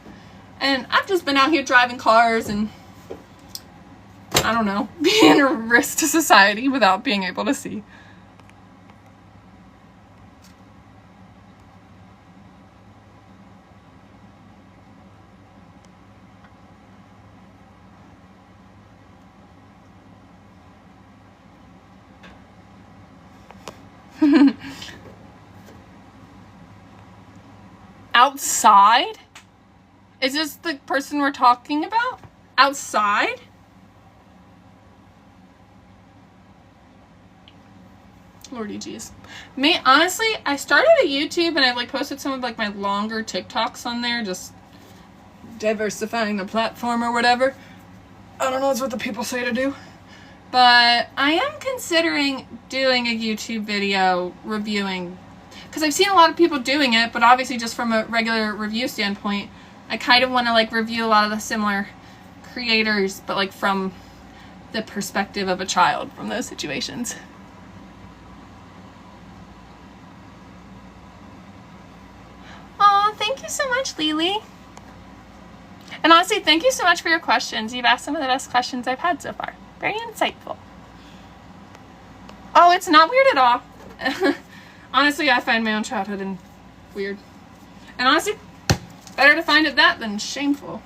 And I've just been out here driving cars and, I don't know, being a risk to society without being able to see. outside? Is this the person we're talking about? Outside? Lordy jeez. Me, honestly, I started a YouTube and I like posted some of like my longer TikToks on there, just diversifying the platform or whatever. I don't know, it's what the people say to do. But I am considering doing a YouTube video reviewing, because I've seen a lot of people doing it, but obviously just from a regular review standpoint, I kind of want to like review a lot of the similar creators, but like from the perspective of a child from those situations. Aw, thank you so much, Lily. And honestly, thank you so much for your questions. You've asked some of the best questions I've had so far. Very insightful. Oh, it's not weird at all. Honestly, I find my own childhood and weird. And honestly, better to find it that than shameful.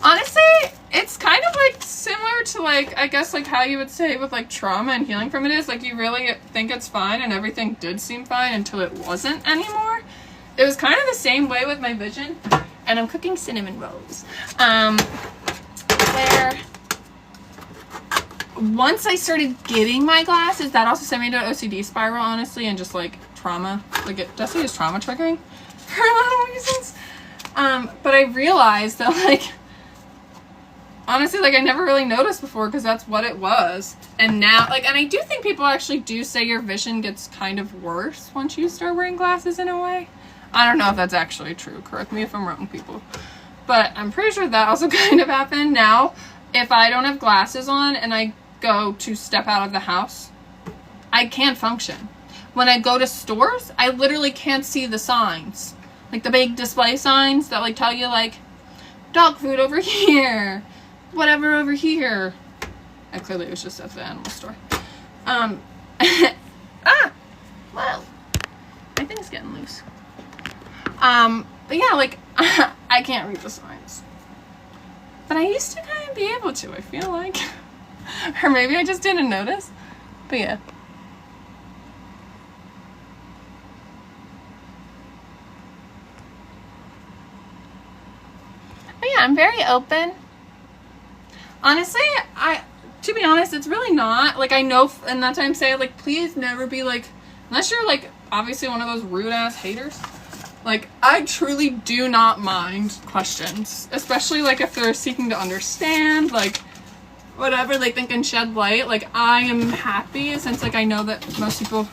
Honestly, it's kind of like similar to like, I guess like how you would say with like trauma and healing from it is like you really think it's fine and everything did seem fine until it wasn't anymore. It was kind of the same way with my vision, and I'm cooking cinnamon rolls. Where once I started getting my glasses, that also sent me into an OCD spiral, honestly, and just like trauma. Like it definitely is trauma triggering for a lot of reasons. But I realized that like, honestly, like I never really noticed before because that's what it was. And now, like, and I do think people actually do say your vision gets kind of worse once you start wearing glasses in a way. I don't know if that's actually true. Correct me if I'm wrong, people. But I'm pretty sure that also kind of happened. Now, if I don't have glasses on and I go to step out of the house, I can't function. When I go to stores, I literally can't see the signs. Like the big display signs that like tell you like, dog food over here, whatever over here. And clearly it was just at the animal store. Well, my thing's getting loose. But yeah, like, I can't read the signs. But I used to kind of be able to, I feel like. Or maybe I just didn't notice. But yeah. But yeah, I'm very open. Honestly, to be honest, it's really not. Like, I know, and that's why I'm saying, like, please never be, like, unless you're, like, obviously one of those rude-ass haters. Like, I truly do not mind questions. Especially, like, if they're seeking to understand, like, whatever they think can shed light. Like, I am happy, since, like, I know that most people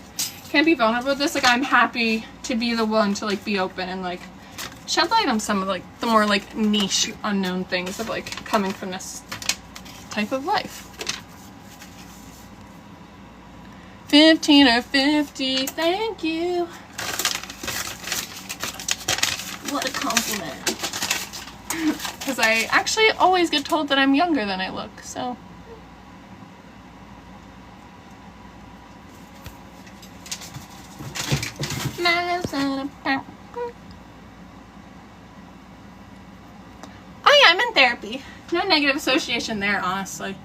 can't be vulnerable with this. Like, I'm happy to be the one to, like, be open and, like, shed light on some of, like, the more, like, niche, unknown things of, like, coming from this type of life. 15 or 50, thank you. What a compliment. Because I actually always get told that I'm younger than I look, so. Oh yeah, I'm in therapy. No negative association there, honestly.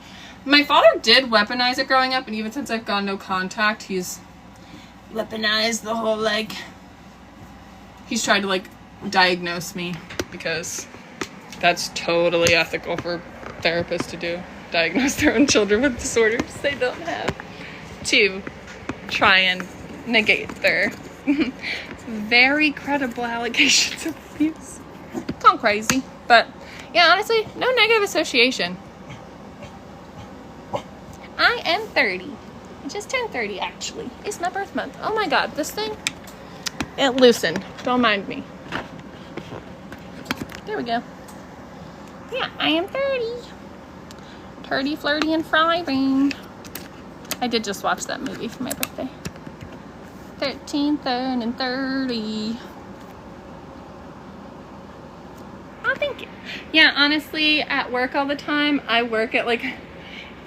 My father did weaponize it growing up, and even since I've gone no contact, he's weaponized the whole, like, he's tried to, like, diagnose me, because that's totally ethical for therapists to do. Diagnose their own children with disorders they don't have, to try and negate their very credible allegations of abuse. It's all crazy. But, yeah, honestly, no negative association. I am 30. I just turned 30, actually. It's my birth month. Oh my god, this thing, it loosened. Don't mind me. There we go. Yeah, I am 30. 30, flirty, and thriving. I did just watch that movie for my birthday. 13, 30, and 30. Oh, thank you. Yeah, honestly, at work all the time, I work at, like,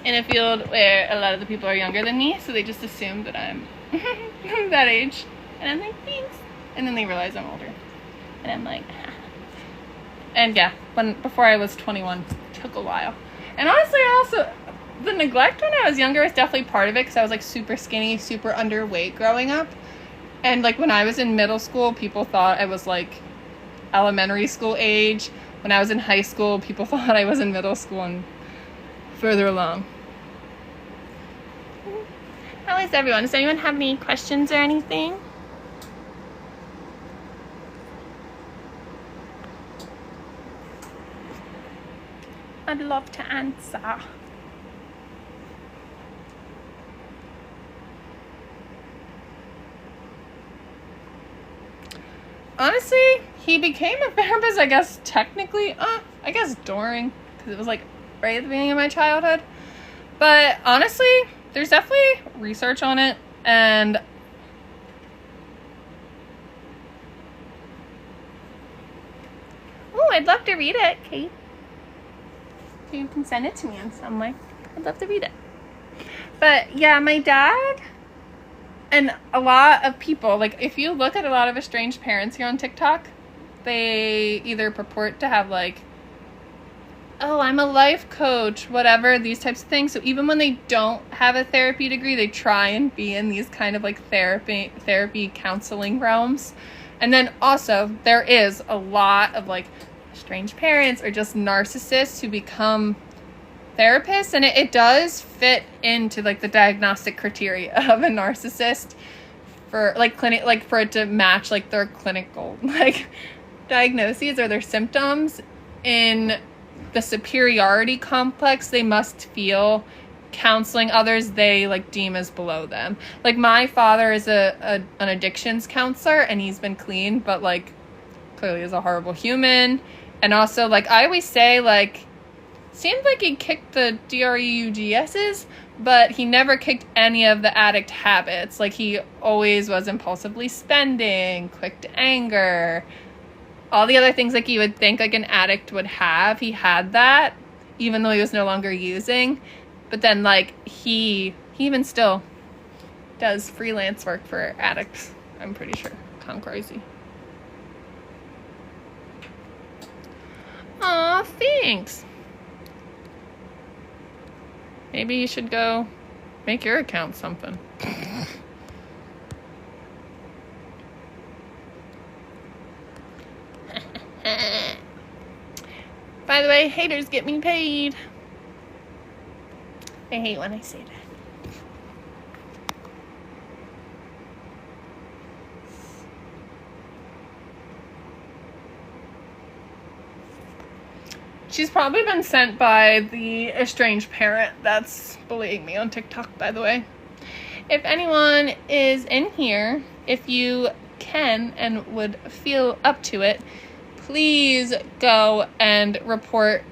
in a field where a lot of the people are younger than me, so they just assume that I'm that age. And I'm like, thanks. And then they realize I'm older. And I'm like, ah. And yeah, before I was 21, it took a while. And honestly, I also, the neglect when I was younger was definitely part of it, because I was like super skinny, super underweight growing up. And like when I was in middle school, people thought I was like elementary school age. When I was in high school, people thought I was in middle school and further along. How is everyone? Does anyone have any questions or anything? I'd love to answer. Honestly, he became a therapist, I guess, technically, I guess during, because it was like right at the beginning of my childhood. But honestly, there's definitely research on it, and oh, I'd love to read it, Kate. You can send it to me on some way. I'd love to read it. But yeah, my dad and a lot of people, like if you look at a lot of estranged parents here on TikTok, they either purport to have like, oh, I'm a life coach, whatever, these types of things. So even when they don't have a therapy degree, they try and be in these kind of like therapy counseling realms. And then also there is a lot of like estranged parents or just narcissists who become therapists, and it does fit into like the diagnostic criteria of a narcissist for like clinic, like for it to match like their clinical like diagnoses or their symptoms. In the superiority complex, they must feel counseling others they like deem as below them. Like my father is an addictions counselor, and he's been clean, but like clearly is a horrible human. And also, like I always say, like seemed like he kicked the DREUGS's, but he never kicked any of the addict habits. Like he always was impulsively spending, quick to anger, all the other things like you would think like an addict would have. He had that, even though he was no longer using. But then like he even still does freelance work for addicts, I'm pretty sure. Kind of crazy. Aw, thanks. Maybe you should go make your account something. By the way, haters get me paid. I hate when I say that. She's probably been sent by the estranged parent that's bullying me on TikTok, by the way. If anyone is in here, if you can and would feel up to it, please go and report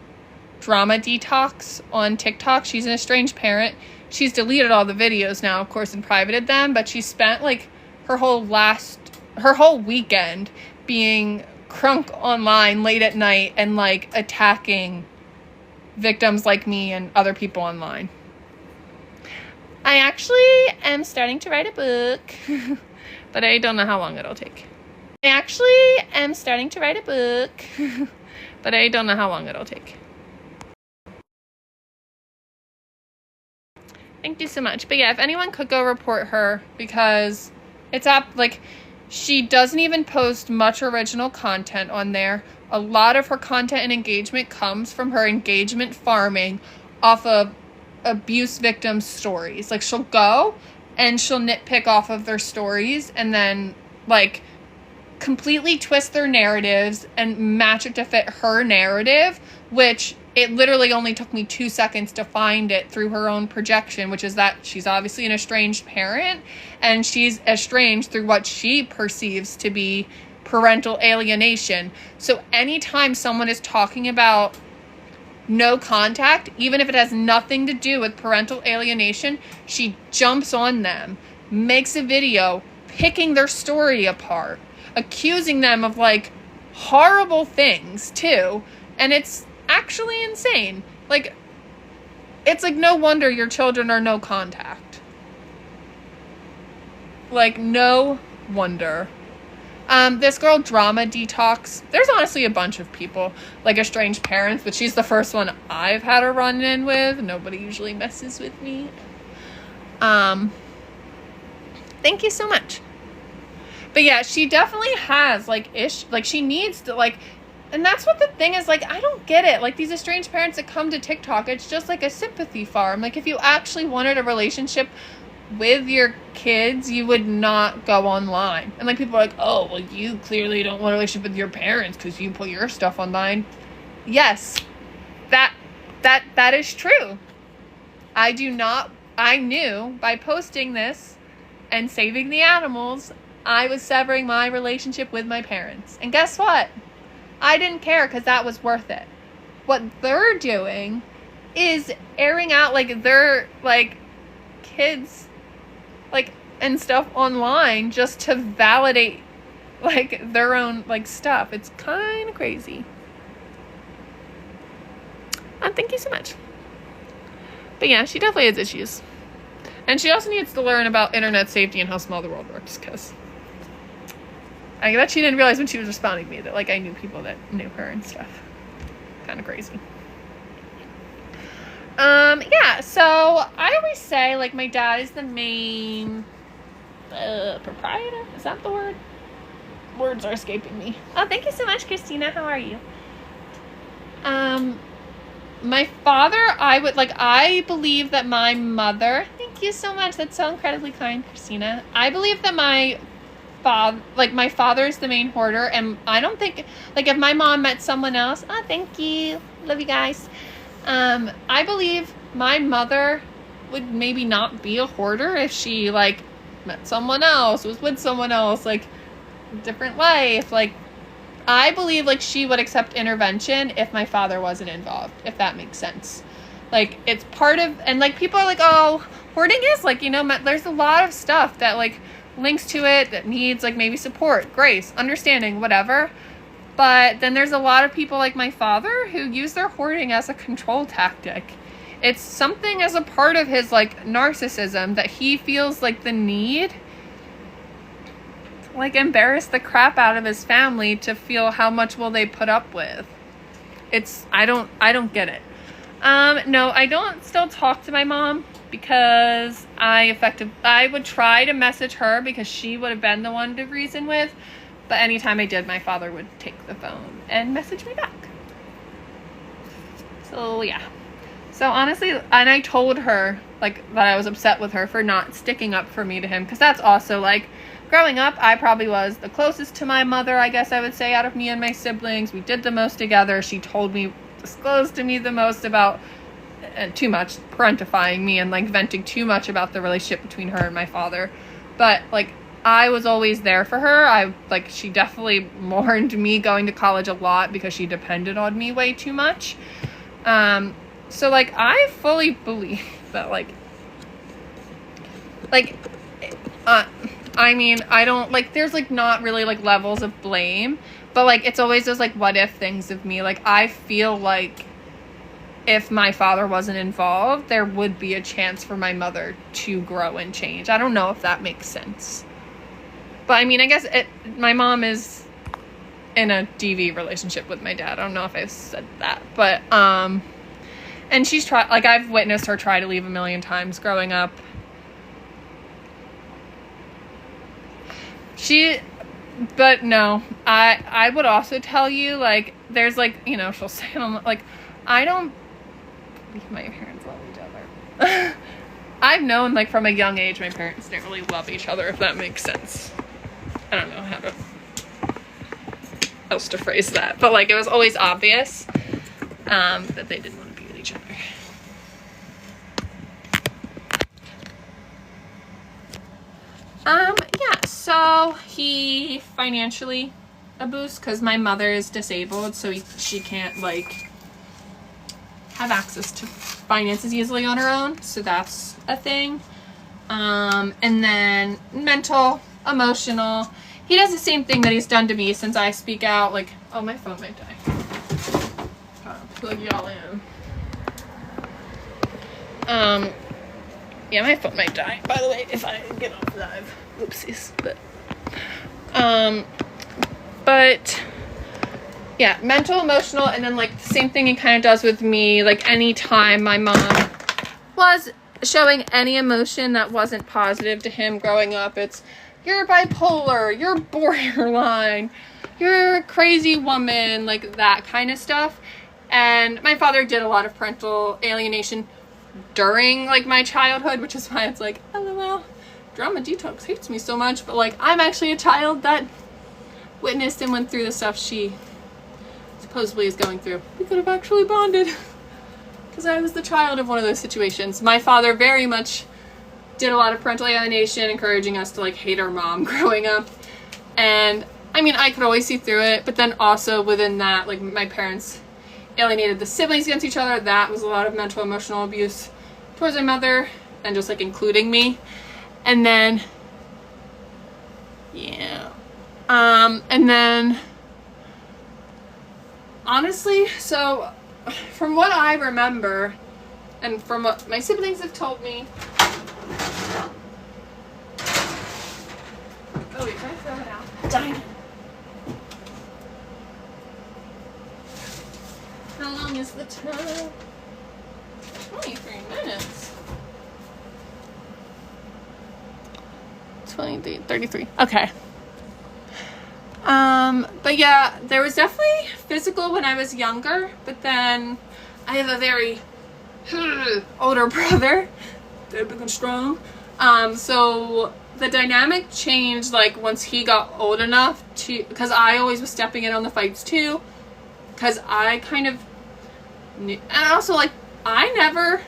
Drama Detox on TikTok. She's an estranged parent. She's deleted all the videos now, of course, and privated them, but she spent like her whole weekend being crunk online late at night and like attacking victims like me and other people online. I actually am starting to write a book, but I don't know how long it'll take. Thank you so much. But yeah, if anyone could go report her, because it's up, like, she doesn't even post much original content on there. A lot of her content and engagement comes from her engagement farming off of abuse victims' stories. Like, she'll go and she'll nitpick off of their stories and then, like, completely twist their narratives and match it to fit her narrative, which it literally only took me 2 seconds to find it through her own projection, which is that she's obviously an estranged parent, and she's estranged through what she perceives to be parental alienation. So anytime someone is talking about no contact, even if it has nothing to do with parental alienation, she jumps on them, makes a video, picking their story apart, accusing them of like horrible things too. And it's actually insane. Like, it's like no wonder your children are no contact. Like, no wonder. This girl, Drama Detox. There's honestly a bunch of people, like estranged parents, but she's the first one I've had a run-in with. Nobody usually messes with me. Thank you so much. But yeah, she definitely has, like, she needs to, like, and that's what the thing is, like, I don't get it. Like, these estranged parents that come to TikTok, it's just like a sympathy farm. Like, if you actually wanted a relationship with your kids, you would not go online. And, like, people are like, oh, well, you clearly don't want a relationship with your parents because you put your stuff online. Yes, that is true. I knew by posting this and saving the animals, I was severing my relationship with my parents. And guess what? I didn't care because that was worth it. What they're doing is airing out, like, their, like, kids, like, and stuff online just to validate, like, their own, like, stuff. It's kind of crazy. Thank you so much. But yeah, she definitely has issues. And she also needs to learn about internet safety and how small the world works, because I bet she didn't realize when she was responding to me that, like, I knew people that knew her and stuff. Kind of crazy. Yeah, so I always say, like, my dad is the main proprietor. Is that the word? Words are escaping me. Oh, thank you so much, Christina. How are you? My father, I believe that my mother, thank you so much. That's so incredibly kind, Christina. I believe that my father is the main hoarder, and I don't think, like, if my mom met someone else, oh, thank you. Love you guys. I believe my mother would maybe not be a hoarder if she, like, met someone else, was with someone else, like, different life, like, I believe, like, she would accept intervention if my father wasn't involved, if that makes sense. Like, it's part of, and, like, people are like, oh, hoarding is, like, you know, there's a lot of stuff that, like, links to it that needs, like, maybe support, grace, understanding, whatever. But then there's a lot of people like my father who use their hoarding as a control tactic. It's something as a part of his, like, narcissism that he feels, like, the need, like, embarrass the crap out of his family to feel how much will they put up with. I don't get it. No, I don't still talk to my mom because I would try to message her because she would have been the one to reason with, but anytime I did, my father would take the phone and message me back. So yeah. So honestly, and I told her, like, that I was upset with her for not sticking up for me to him, because that's also, like, growing up, I probably was the closest to my mother, I guess I would say, out of me and my siblings. We did the most together. She disclosed to me the most about, too much, parentifying me and, like, venting too much about the relationship between her and my father. But, like, I was always there for her. She definitely mourned me going to college a lot because she depended on me way too much. So, like, I fully believe that, I mean, I don't, like, there's, like, not really, like, levels of blame, but, like, it's always those, like, what if things of me. Like, I feel like if my father wasn't involved, there would be a chance for my mother to grow and change. I don't know if that makes sense. But, I mean, I guess my mom is in a DV relationship with my dad. I don't know if I said that, but, and she's tried, like, I've witnessed her try to leave a million times growing up. But no, I would also tell you, like, there's, like, you know, she'll say, like, I don't believe my parents love each other. I've known, like, from a young age, my parents didn't really love each other, if that makes sense. I don't know how else to phrase that, but, like, it was always obvious, that they didn't want to be with each other. Yeah, so he financially abused because my mother is disabled, so she can't, like, have access to finances easily on her own, so that's a thing. And then mental, emotional. He does the same thing that he's done to me since I speak out, like, oh, my phone might die. Plug y'all in. Yeah, my phone might die, by the way, if I get off live. Oopsies. But, But yeah, mental, emotional, and then like the same thing it kind of does with me. Like anytime my mom was showing any emotion that wasn't positive to him growing up, it's you're bipolar, you're borderline, you're a crazy woman, like that kind of stuff. And my father did a lot of parental alienation during like my childhood, which is why it's like, LOL, Drama Detox hates me so much. But like, I'm actually a child that witnessed and went through the stuff she supposedly is going through. We could have actually bonded because I was the child of one of those situations. My father very much did a lot of parental alienation, encouraging us to like hate our mom growing up. And I mean, I could always see through it, but then also within that, like my parents alienated the siblings against each other. That was a lot of mental, emotional abuse towards my mother and just like including me. And then, yeah. And then, honestly, so from what I remember and from what my siblings have told me, oh wait, can I throw it out? Dang. How long is the time? 23 minutes. 33. Okay. But yeah, there was definitely physical when I was younger, but then I have a very older brother, big and strong. So the dynamic changed like once he got old enough to, because I always was stepping in on the fights too, because I kind of knew, and also like I never,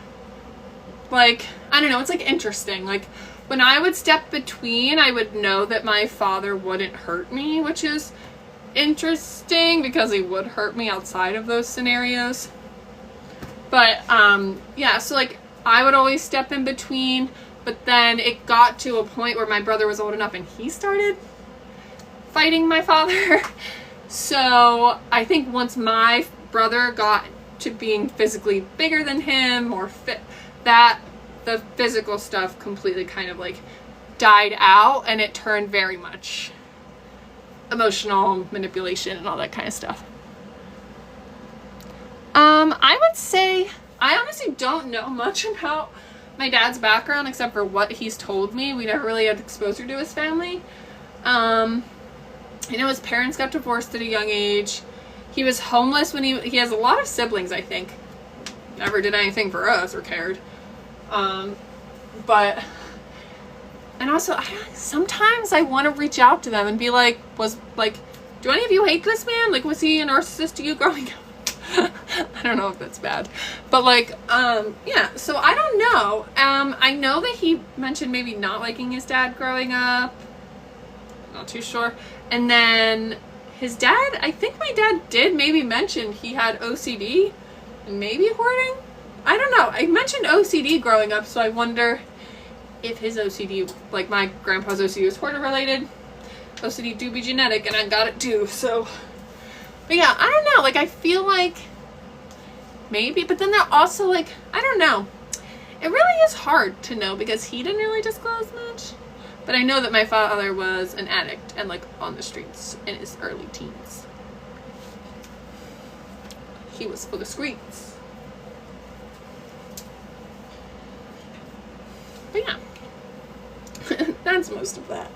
like, I don't know, it's like interesting, like when I would step between, I would know that my father wouldn't hurt me, which is interesting because he would hurt me outside of those scenarios. But yeah, so like I would always step in between, but then it got to a point where my brother was old enough and he started fighting my father. So I think once my brother got to being physically bigger than him, more fit, that the physical stuff completely kind of like died out and it turned very much emotional manipulation and all that kind of stuff. I would say I honestly don't know much about my dad's background except for what he's told me. We never really had exposure to his family. I know his parents got divorced at a young age. He was homeless when he has a lot of siblings, I think. Never did anything for us or cared. But, and also, sometimes I want to reach out to them and be like, do any of you hate this man? Like, was he a narcissist to you growing up? I don't know if that's bad. But, like, yeah, so I don't know. I know that he mentioned maybe not liking his dad growing up. Not too sure. And then his dad, I think my dad did maybe mention he had OCD and maybe hoarding. I don't know. I mentioned OCD growing up, so I wonder if his OCD, like my grandpa's OCD was hoarder related. OCD do be genetic, and I got it too, so. But yeah, I don't know. Like, I feel like maybe, but then they're also like, I don't know. It really is hard to know because he didn't really disclose much. But I know that my father was an addict and like on the streets in his early teens. He was for the streets. But yeah, that's most of that.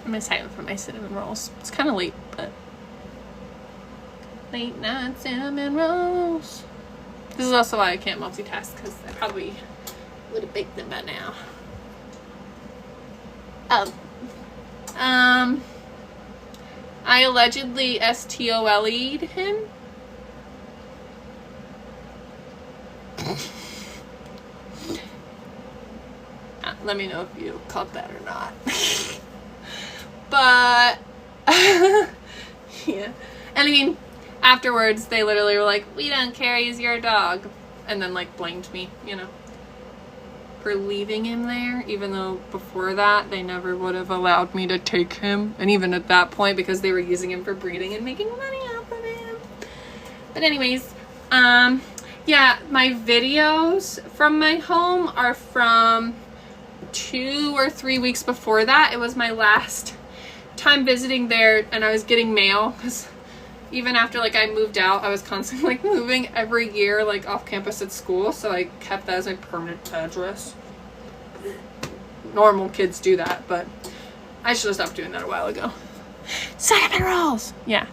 I'm excited for my cinnamon rolls. It's kind of late, but late night cinnamon rolls. This is also why I can't multitask, because I probably would have baked them by now. Oh. I allegedly STOLE'd him. Let me know if you caught that or not. But, yeah. And I mean, afterwards, they literally were like, we don't care, he's your dog. And then, like, blamed me, you know, for leaving him there. Even though before that, they never would have allowed me to take him. And even at that point, because they were using him for breeding and making money off But anyways, yeah, my videos from my home are from 2 or 3 weeks before that. It was my last time visiting there, and I was getting mail, because even after like I moved out, I was constantly like moving every year, like off campus at school, so I kept that as my permanent address. Normal kids do that, but I should have stopped doing that a while ago. Cinnamon rolls! Yeah.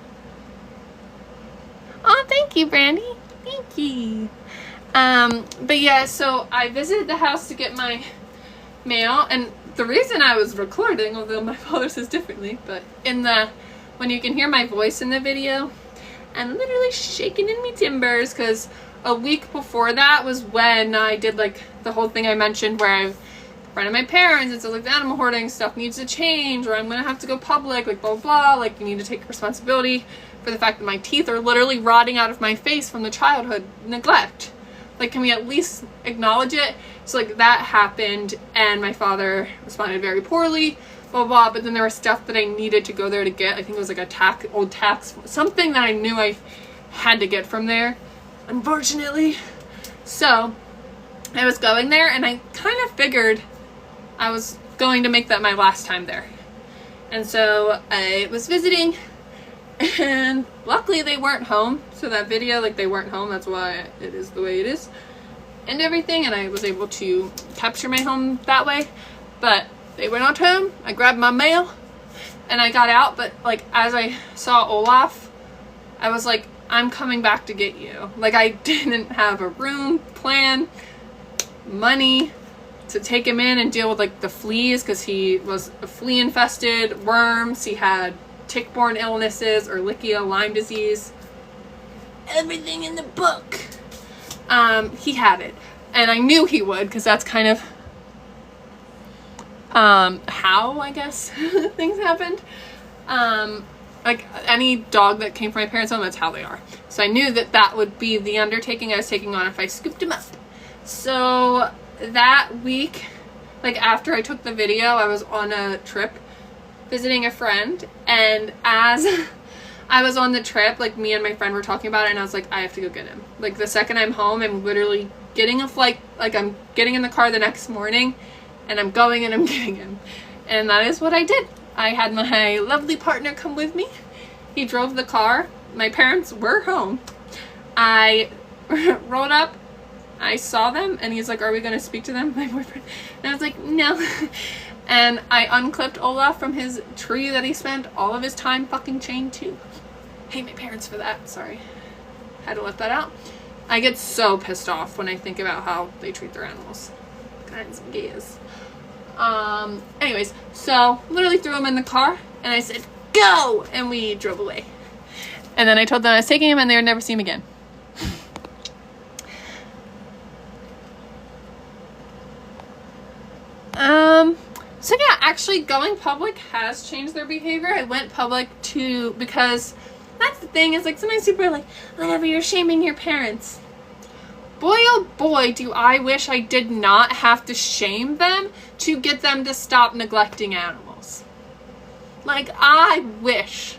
Oh, thank you, Brandy. Thank you. But yeah, so I visited the house to get my mail, and the reason I was recording, although my father says differently, but when you can hear my voice in the video, I'm literally shaking in me timbers, because a week before that was when I did like the whole thing I mentioned where I've in front of my parents, and so like the animal hoarding stuff needs to change, or I'm gonna have to go public, like blah blah, like you need to take responsibility for the fact that my teeth are literally rotting out of my face from the childhood neglect. Like, can we at least acknowledge it? So like that happened, and my father responded very poorly, blah blah, but then there was stuff that I needed to go there to get. I think it was like a old tax, something that I knew I had to get from there, unfortunately. So I was going there, and I kind of figured I was going to make that my last time there. And so I was visiting, and luckily they weren't home. So that video, like, they weren't home. That's why it is the way it is and everything. And I was able to capture my home that way. But they were not home. I grabbed my mail and I got out. But like, as I saw Olaf, I was like, I'm coming back to get you. Like, I didn't have a room, plan, money to take him in and deal with like the fleas, because he was flea infested, worms, he had tick-borne illnesses, Ehrlichia, Lyme disease, everything in the book. He had it, and I knew he would, because that's kind of how, I guess, things happened. Like any dog that came from my parents' home, that's how they are. So I knew that that would be the undertaking I was taking on if I scooped him up. So that week, like after I took the video, I was on a trip visiting a friend, and as I was on the trip, like me and my friend were talking about it, and I was like, I have to go get him. Like the second I'm home, I'm literally getting a flight, like I'm getting in the car the next morning, and I'm going and I'm getting him. And that is what I did. I had my lovely partner come with me. He drove the car. My parents were home. I rolled up, I saw them, and he's like, are we going to speak to them, my boyfriend? And I was like, no. And I unclipped Olaf from his tree that he spent all of his time fucking chained to. Hate my parents for that, sorry. Had to let that out. I get so pissed off when I think about how they treat their animals. Kinds of gays. Anyways, so literally threw him in the car, and I said, go! And we drove away. And then I told them I was taking him, and they would never see him again. So yeah, actually going public has changed their behavior. I went public because that's the thing, is like sometimes people are like, whatever, you're shaming your parents. Boy oh boy, do I wish I did not have to shame them to get them to stop neglecting animals. Like, I wish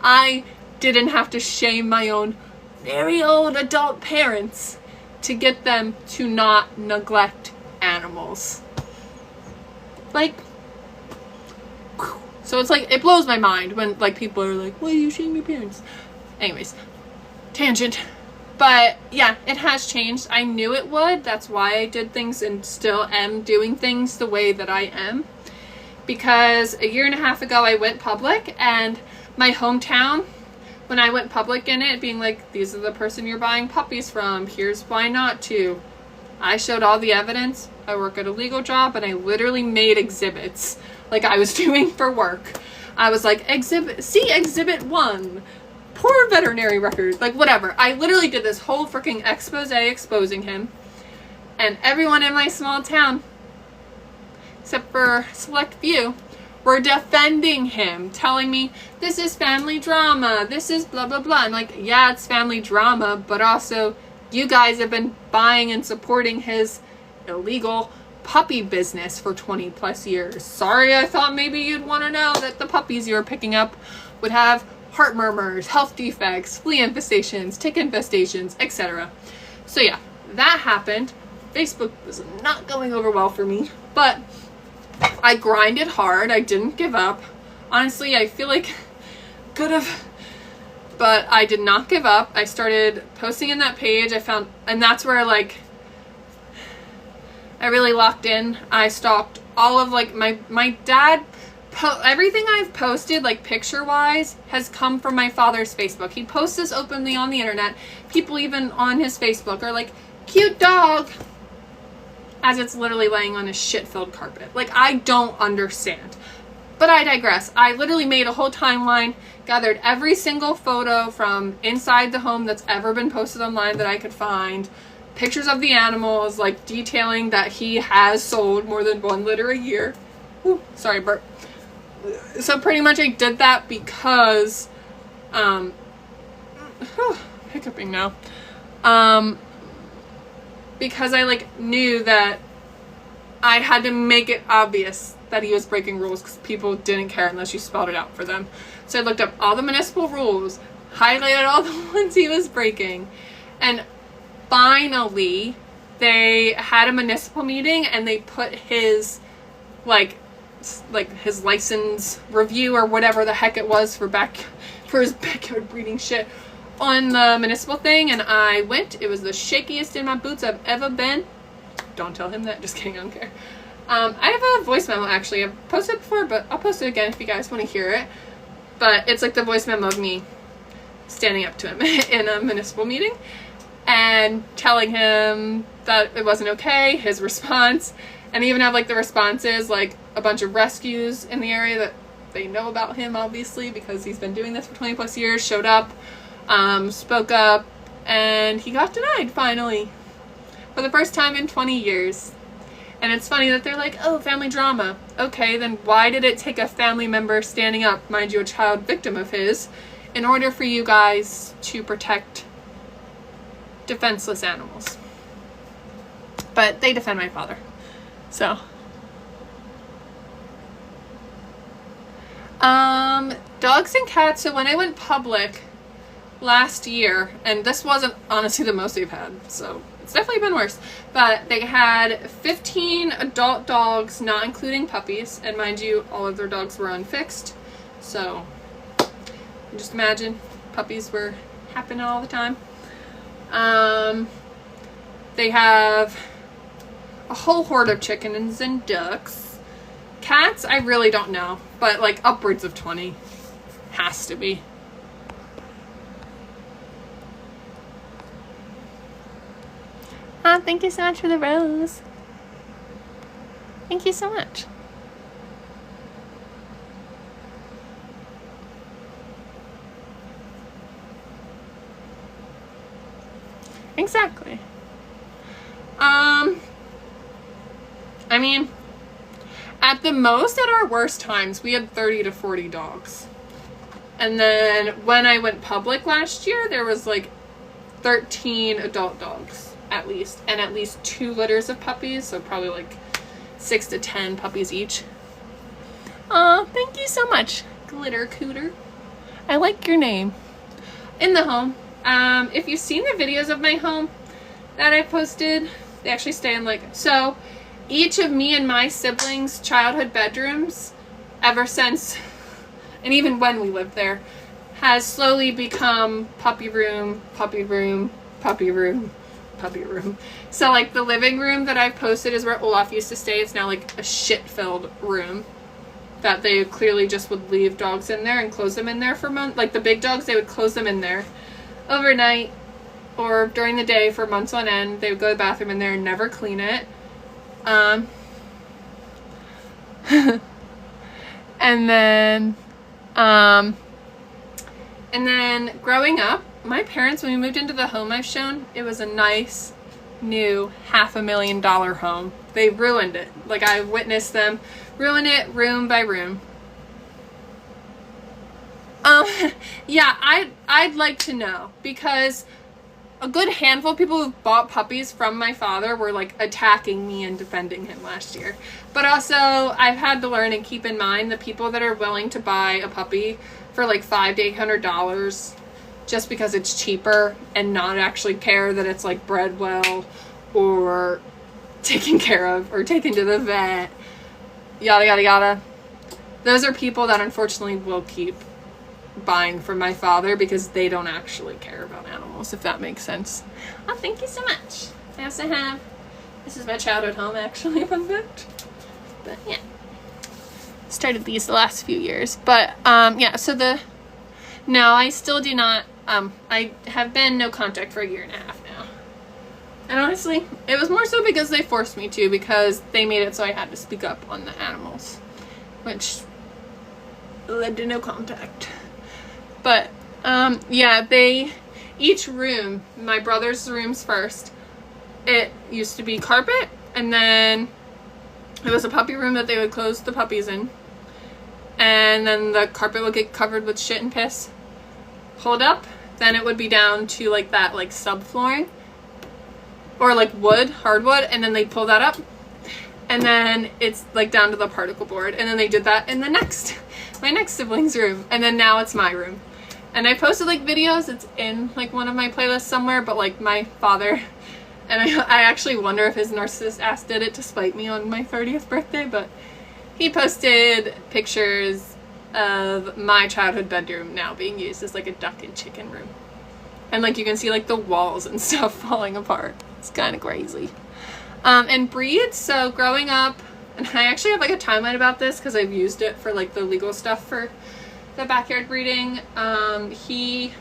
I didn't have to shame my own very old adult parents to get them to not neglect animals. Like, so it's like, it blows my mind when like people are like, why do you shame your parents? Anyways, tangent. But yeah, it has changed. I knew it would. That's why I did things and still am doing things the way that I am. Because a year and a half ago I went public, and my hometown, when I went public in it, being like, these are the person you're buying puppies from, here's why not to. I showed all the evidence. I work at a legal job, and I literally made exhibits like I was doing for work. I was like, exhibit 1, poor veterinary record, like whatever. I literally did this whole freaking expose exposing him, and everyone in my small town, except for a select few, were defending him, telling me, this is family drama, this is blah blah blah. I'm like, yeah, it's family drama, but also you guys have been buying and supporting his illegal puppy business for 20 plus years. Sorry, I thought maybe you'd want to know that the puppies you were picking up would have heart murmurs, health defects, flea infestations, tick infestations, etc. So yeah, that happened. Facebook was not going over well for me, but I grinded hard. I didn't give up. Honestly, I feel like could have, but I did not give up. I started posting in that page. And that's where like I really locked in. I stalked all of like my dad. Everything I've posted, like picture-wise, has come from my father's Facebook. He posts this openly on the internet. People even on his Facebook are like, cute dog, as it's literally laying on a shit-filled carpet. Like, I don't understand. But I digress. I literally made a whole timeline, gathered every single photo from inside the home that's ever been posted online that I could find, pictures of the animals, like detailing that he has sold more than 1 litter a year. Ooh, sorry, burp. So pretty much I did that because, hiccuping now, because I like knew that I had to make it obvious that he was breaking rules because people didn't care unless you spelled it out for them. So I looked up all the municipal rules, highlighted all the ones he was breaking, and finally they had a municipal meeting and they put his like his license review or whatever the heck it was for his backyard breeding shit on the municipal thing, and I went. It was the shakiest in my boots I've ever been. Don't tell him that. Just kidding. I don't care. I have a voice memo actually. I've posted it before, but I'll post it again if you guys want to hear it. But it's like the voice memo of me standing up to him in a municipal meeting and telling him that it wasn't okay, his response, and even have like the responses, like a bunch of rescues in the area that they know about him obviously because he's been doing this for 20 plus years, showed up, spoke up, and he got denied finally for the first time in 20 years. And it's funny that they're like, oh, family drama. Okay, then why did it take a family member standing up, mind you, a child victim of his, in order for you guys to protect defenseless animals? But they defend my father. So. Dogs and cats. So when I went public last year, and this wasn't honestly the most they've had, so it's definitely been worse, but they had 15 adult dogs, not including puppies, and mind you, all of their dogs were unfixed, so just imagine puppies were happening all the time. They have a whole horde of chickens and ducks. Cats, I really don't know, but like upwards of 20 has to be. Thank you so much for the rose. Thank you so much. Exactly. I mean, at the most, at our worst times, we had 30 to 40 dogs. And then when I went public last year, there was like 13 adult dogs at least, and at least 2 litters of puppies, so probably like 6 to 10 puppies each. Aw, thank you so much, Glitter Cooter. I like your name. In the home. If you've seen the videos of my home that I posted, they actually stay in like, so each of me and my siblings' childhood bedrooms, ever since, and even when we lived there, has slowly become puppy room, puppy room, puppy room, puppy room. So like the living room that I've posted is where Olaf used to stay. It's now like a shit-filled room that they clearly just would leave dogs in there and close them in there for months. Like the big dogs, they would close them in there overnight or during the day for months on end. They would go to the bathroom in there and never clean it. And then growing up, my parents, when we moved into the home I've shown, it was a nice new $500,000 home. They ruined it. Like I witnessed them ruin it room by room. Yeah, I'd like to know, because a good handful of people who bought puppies from my father were like attacking me and defending him last year. But also, I've had to learn and keep in mind the people that are willing to buy a puppy for like $500 to $800 just because it's cheaper and not actually care that it's like bred well or taken care of or taken to the vet, yada yada yada. Those are people that unfortunately will keep buying from my father because they don't actually care about animals, if that makes sense. Oh, thank you so much. I also have, this is my childhood home actually, fun fact. But yeah, started these the last few years. But yeah, so no, I still do not, I have been no contact for 1.5 years now. And honestly, it was more so because they forced me to, because they made it so I had to speak up on the animals, which led to no contact. But yeah, each room, my brother's rooms first, it used to be carpet, and then it was a puppy room that they would close the puppies in, and then the carpet would get covered with shit and piss, pulled up, then it would be down to like that like subflooring, or like wood, hardwood, and then they'd pull that up, and then it's like down to the particle board, and then they did that in my next sibling's room, and then now it's my room. And I posted like videos, it's in like one of my playlists somewhere, but like my father, and I actually wonder if his narcissist ass did it to spite me on my 30th birthday, but he posted pictures of my childhood bedroom now being used as like a duck and chicken room. And like you can see like the walls and stuff falling apart. It's kind of crazy. And breeds, so growing up, and I actually have like a timeline about this because I've used it for like the legal stuff for the backyard breeding. He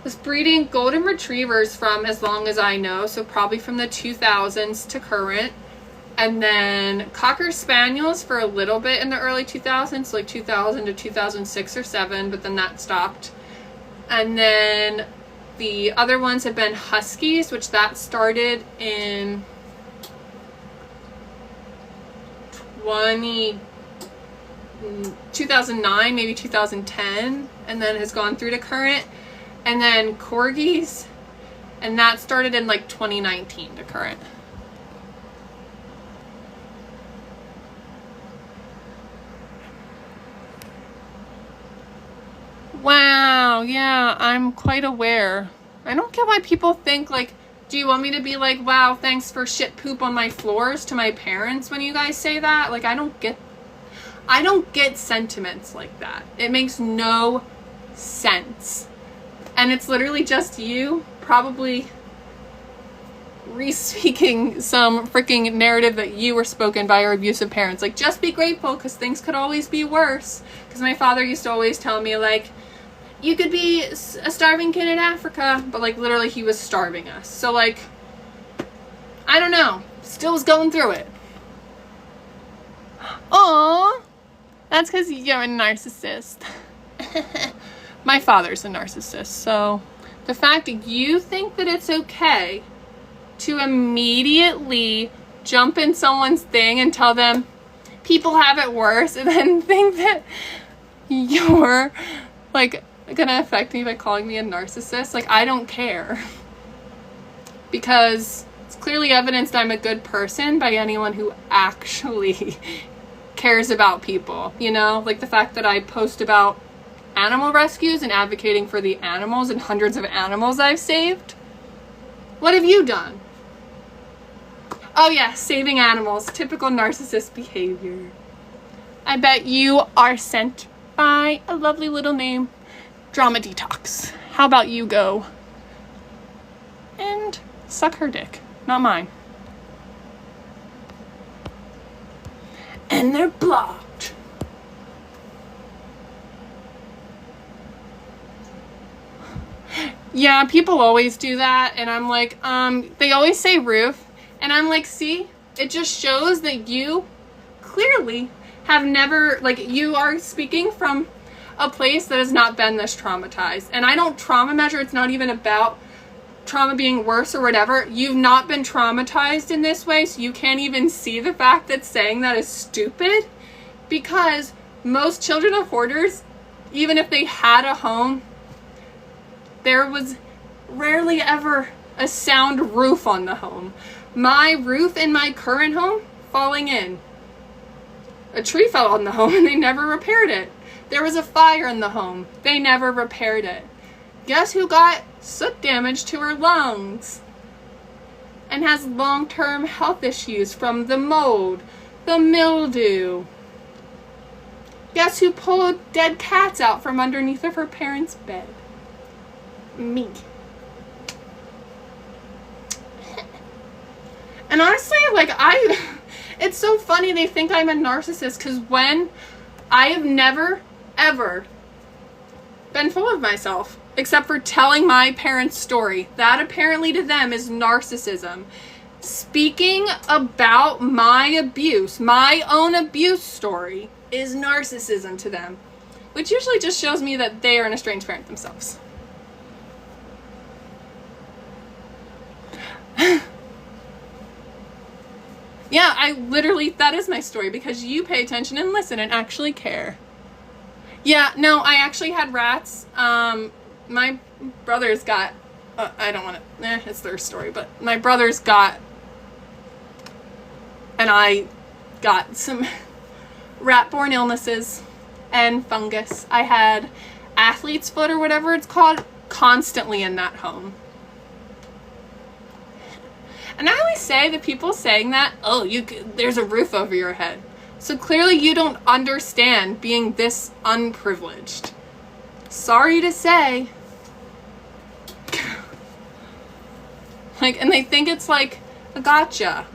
was breeding golden retrievers from as long as I know, so probably from the 2000s to current, and then cocker spaniels for a little bit in the early 2000s, like 2000 to 2006 or 7, but then that stopped. And then the other ones have been huskies, which that started in 2009, maybe 2010, and then has gone through to current. And then corgis, and that started in like 2019 to current. Wow, yeah, I'm quite aware. I don't get why people think like, do you want me to be like, wow, thanks for shit poop on my floors to my parents when you guys say that? Like, I don't get sentiments like that. It makes no sense. And it's literally just you probably re-speaking some freaking narrative that you were spoken by your abusive parents. Like, just be grateful because things could always be worse. Because my father used to always tell me like, you could be a starving kid in Africa, but like literally he was starving us. So like, I don't know, still was going through it. Aww, that's because you're a narcissist. My father's a narcissist, so the fact that you think that it's okay to immediately jump in someone's thing and tell them people have it worse, and then think that you're like gonna affect me by calling me a narcissist, like, I don't care. Because it's clearly evidenced I'm a good person by anyone who actually cares about people, you know? Like the fact that I post about animal rescues and advocating for the animals and hundreds of animals I've saved. What have you done? Oh yeah, saving animals. Typical narcissist behavior. I bet you are sent by a lovely little name, Drama Detox. How about you go and suck her dick, not mine. And they're blocked. Yeah, people always do that, and I'm like, they always say roof, and I'm like, see, it just shows that you clearly have never, like, you are speaking from a place that has not been this traumatized. And I don't trauma measure, it's not even about trauma being worse or whatever. You've not been traumatized in this way, so you can't even see the fact that saying that is stupid. Because most children of hoarders, even if they had a home, there was rarely ever a sound roof on the home. My roof in my current home, falling in. A tree fell on the home and they never repaired it. There was a fire in the home. They never repaired it. Guess who got soot damage to her lungs and has long-term health issues from the mold, the mildew? Guess who pulled dead cats out from underneath of her parents' bed? Me. And honestly, like, it's so funny they think I'm a narcissist, because when I have never, ever been full of myself, except for telling my parents' story. That apparently to them is narcissism. Speaking about my abuse, my own abuse story, is narcissism to them, which usually just shows me that they are an estranged parent themselves. Yeah, that is my story, because you pay attention and listen and actually care. Yeah, no, I actually had rats. My brothers got, I don't want to, it's their story, but my brothers got, and I got some rat-borne illnesses and fungus. I had athlete's foot or whatever it's called constantly in that home. And I always say that people saying that, oh, there's a roof over your head. So clearly you don't understand being this unprivileged. Sorry to say. Like, and they think it's like a gotcha.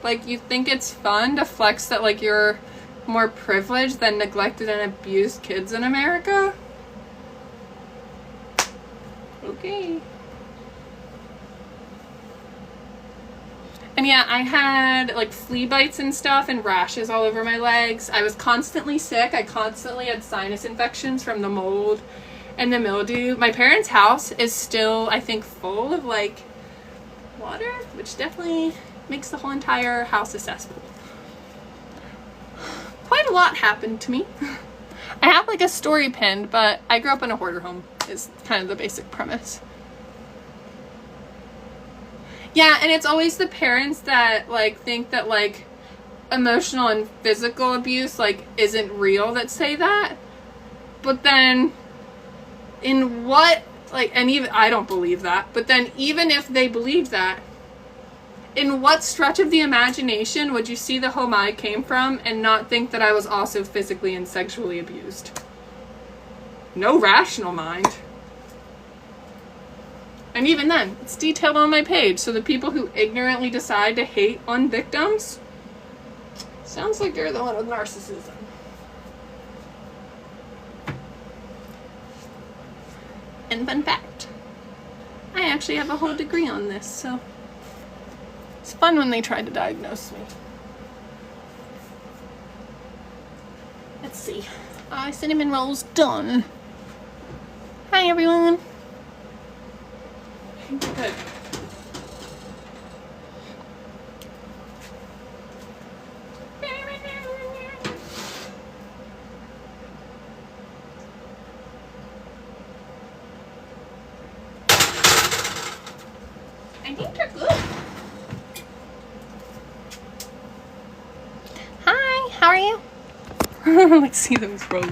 Like, you think it's fun to flex that, like, you're more privileged than neglected and abused kids in America? Okay. And yeah, I had like flea bites and stuff and rashes all over my legs. I was constantly sick. I constantly had sinus infections from the mold and the mildew. My parents' house is still, I think, full of like water, which definitely makes the whole entire house a cesspool. Quite a lot happened to me. I have like a story pinned, but I grew up in a hoarder home is kind of the basic premise. Yeah, and it's always the parents that, like, think that, like, emotional and physical abuse, like, isn't real that say that. But then, in what, like, and even, I don't believe that, but then even if they believed that, in what stretch of the imagination would you see the home I came from and not think that I was also physically and sexually abused? No rational mind. And even then, it's detailed on my page, so the people who ignorantly decide to hate on victims, sounds like you're the one with narcissism. And fun fact, I actually have a whole degree on this, so it's fun when they try to diagnose me. Let's see. Cinnamon roll's done. Hi, everyone. Good. I think they're good. Hi, how are you? Let's see those rolls.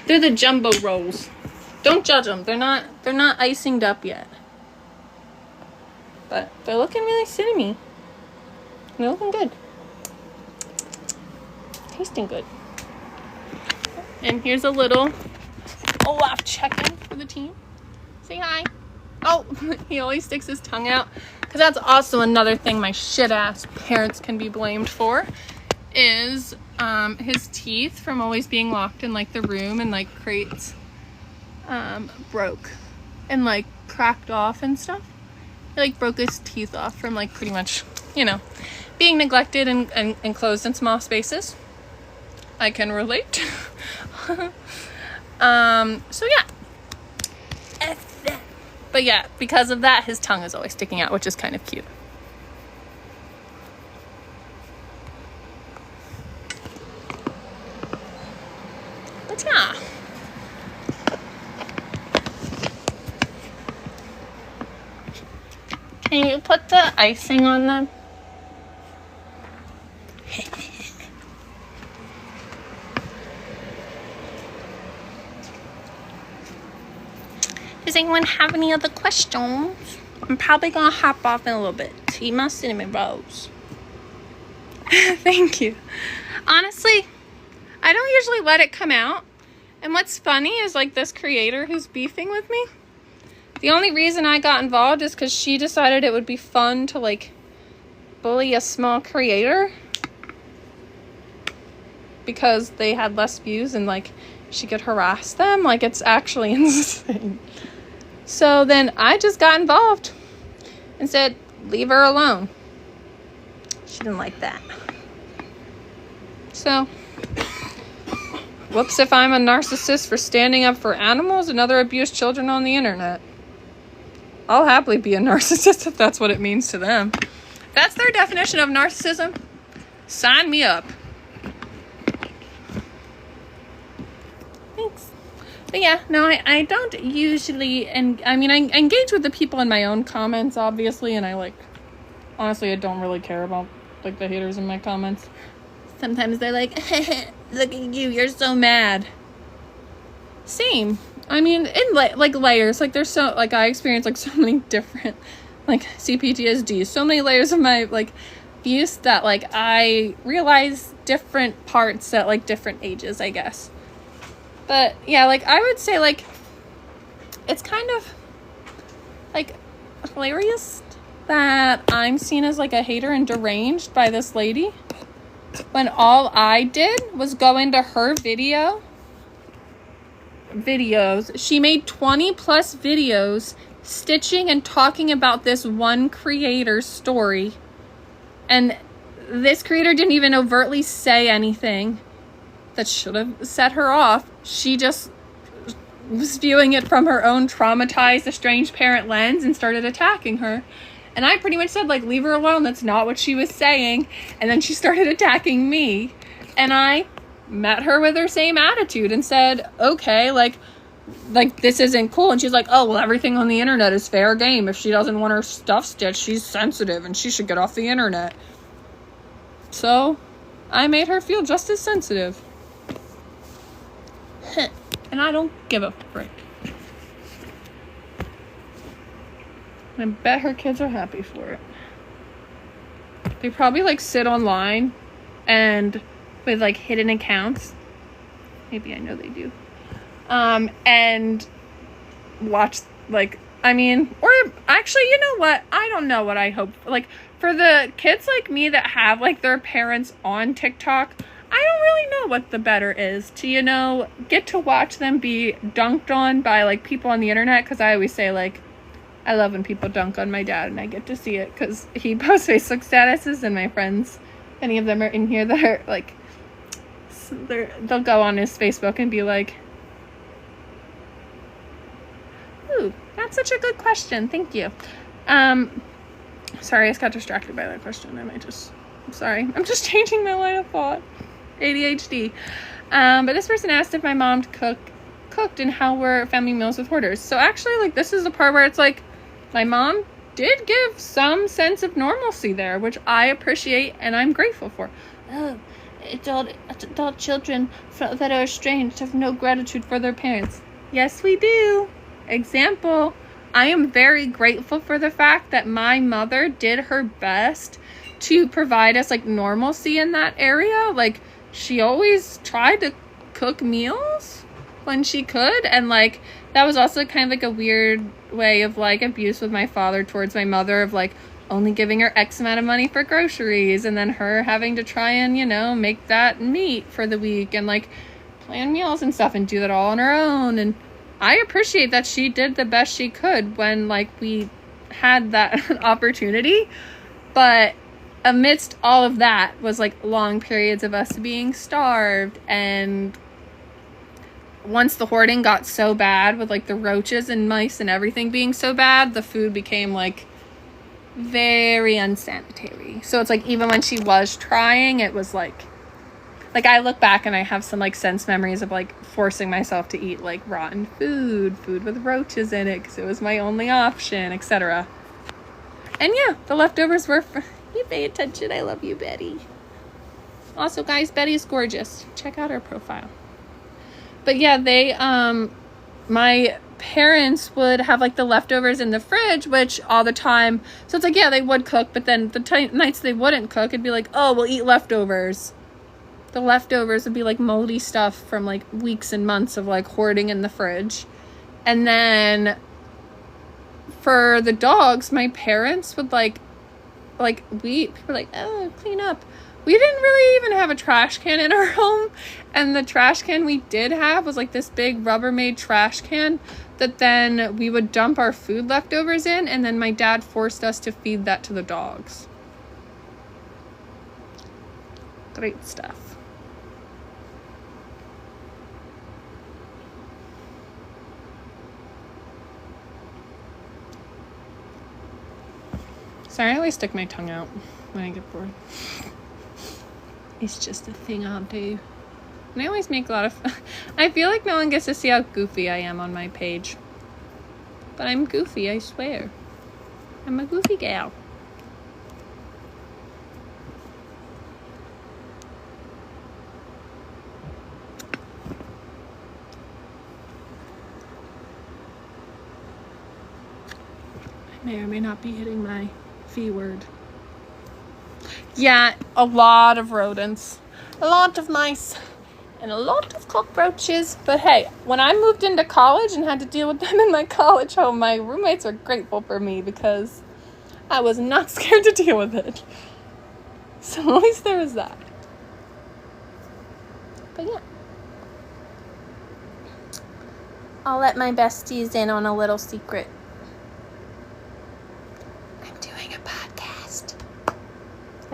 They're the jumbo rolls. Don't judge them. They're not icinged up yet. But they're looking really cinnamony. They're looking good. Tasting good. And here's a little Olaf check-in for the team. Say hi. Oh, he always sticks his tongue out. Because that's also another thing my shit-ass parents can be blamed for. Is his teeth from always being locked in like the room and like crates broke. And like cracked off and stuff. He like broke his teeth off from like pretty much, you know, being neglected and enclosed in small spaces. I can relate. So yeah. But yeah, because of that, his tongue is always sticking out, which is kind of cute. But yeah. Can you put the icing on them? Does anyone have any other questions? I'm probably gonna hop off in a little bit to eat my cinnamon rolls. Thank you. Honestly, I don't usually let it come out. And what's funny is like this creator who's beefing with me, the only reason I got involved is because she decided it would be fun to like bully a small creator because they had less views and like she could harass them. Like, it's actually insane. So then I just got involved and said, leave her alone. She didn't like that. So, whoops if I'm a narcissist for standing up for animals and other abused children on the internet. I'll happily be a narcissist if that's what it means to them. If that's their definition of narcissism, sign me up. Thanks. But yeah, no, I don't usually, and I mean, I engage with the people in my own comments, obviously, and I like, honestly, I don't really care about, like, the haters in my comments. Sometimes they're like, look at you, you're so mad. Same. I mean, in, like, layers, like, there's so, like, I experience, like, so many different, like, CPTSD, so many layers of my, like, abuse that, like, I realize different parts at, like, different ages, I guess. But, yeah, like, I would say, like, it's kind of, like, hilarious that I'm seen as, like, a hater and deranged by this lady when all I did was go into her videos. She made 20 plus videos stitching and talking about this one creator's story. And this creator didn't even overtly say anything that should have set her off. She just was viewing it from her own traumatized, estranged parent lens and started attacking her. And I pretty much said, like, leave her alone. That's not what she was saying. And then she started attacking me. And I met her with her same attitude and said, okay, like this isn't cool. And she's like, oh, well, everything on the internet is fair game. If she doesn't want her stuff stitched, she's sensitive and she should get off the internet. So I made her feel just as sensitive. And I don't give a frick. I bet her kids are happy for it. They probably, like, sit online and with, like, hidden accounts. Maybe I know they do. And watch, like, I mean, or actually, you know what? I don't know what I hope. Like, for the kids like me that have, like, their parents on TikTok, I don't really know what the better is. To, you know, get to watch them be dunked on by, like, people on the internet. Because I always say, like, I love when people dunk on my dad and I get to see it because he posts Facebook statuses and my friends, any of them are in here that are like, they'll go on his Facebook and be like, ooh, that's such a good question. Thank you. Sorry, I just got distracted by that question. I'm sorry. I'm just changing my line of thought. ADHD. But this person asked if my mom cooked and how were family meals with Hoarders. So actually, like, this is the part where it's like, my mom did give some sense of normalcy there, which I appreciate and I'm grateful for. Oh, adult children that are estranged have no gratitude for their parents. Yes, we do. Example, I am very grateful for the fact that my mother did her best to provide us, like, normalcy in that area. Like, she always tried to cook meals when she could, and, like, that was also kind of, like, a weird way of, like, abuse with my father towards my mother of, like, only giving her X amount of money for groceries and then her having to try and, you know, make that meat for the week and, like, plan meals and stuff and do that all on her own. And I appreciate that she did the best she could when, like, we had that opportunity. But amidst all of that was, like, long periods of us being starved. And once the hoarding got so bad with, like, the roaches and mice and everything being so bad, the food became, like, very unsanitary. So it's like, even when she was trying, it was like I look back and I have some, like, sense memories of, like, forcing myself to eat, like, rotten food with roaches in it because it was my only option, etc. And yeah, the leftovers were for you. Pay attention. I love you, Betty. Also, guys, Betty is gorgeous. Check out her profile. But yeah, they my parents would have like the leftovers in the fridge, which all the time, so it's like, yeah, they would cook, but then the nights they wouldn't cook, it'd be like, oh, we'll eat leftovers. The leftovers would be like moldy stuff from like weeks and months of like hoarding in the fridge. And then for the dogs, my parents would people were like, oh, clean up. We didn't really even have a trash can in our home. And the trash can we did have was like this big Rubbermaid trash can that then we would dump our food leftovers in. And then my dad forced us to feed that to the dogs. Great stuff. Sorry, I always stick my tongue out when I get bored. It's just a thing I'll do. And I always make a lot of I feel like no one gets to see how goofy I am on my page. But I'm goofy, I swear. I'm a goofy gal. I may or may not be hitting my V word. Yeah, a lot of rodents, a lot of mice, and a lot of cockroaches. But hey, when I moved into college and had to deal with them in my college home, my roommates were grateful for me because I was not scared to deal with it. So at least there was that. But yeah. I'll let my besties in on a little secret.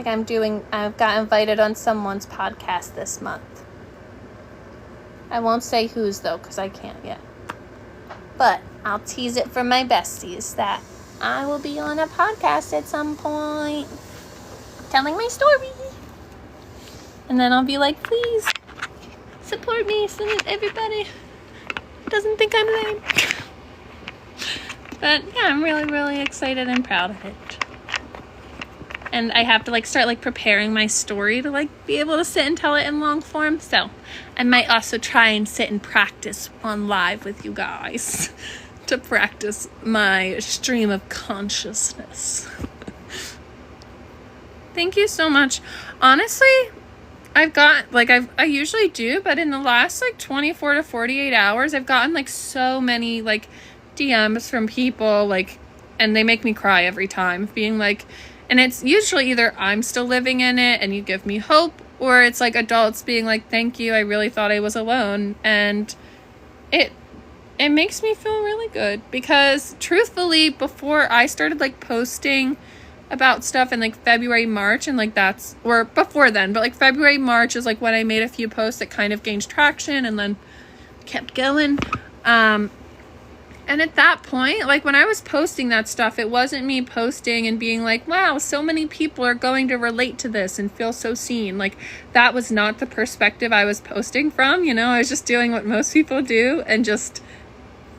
I've got invited on someone's podcast this month. I won't say whose though, because I can't yet. But I'll tease it for my besties that I will be on a podcast at some point telling my story. And then I'll be like, please support me so that everybody doesn't think I'm lame. But yeah, I'm really, really excited and proud of it. And I have to start preparing my story to be able to sit and tell it in long form. So I might also try and sit and practice on live with you guys to practice my stream of consciousness. Thank you so much. Honestly, I've got I usually do, but in the last 24 to 48 hours, I've gotten so many DMs from people and they make me cry every time, being and it's usually either I'm still living in it and you give me hope, or it's adults being thank you, I really thought I was alone. And it makes me feel really good because truthfully, before I started posting about stuff in February, March, and or before then, but February, March is when I made a few posts that kind of gained traction and then kept going. And at that point, when I was posting that stuff, it wasn't me posting and being wow, so many people are going to relate to this and feel so seen. That was not the perspective I was posting from, I was just doing what most people do and just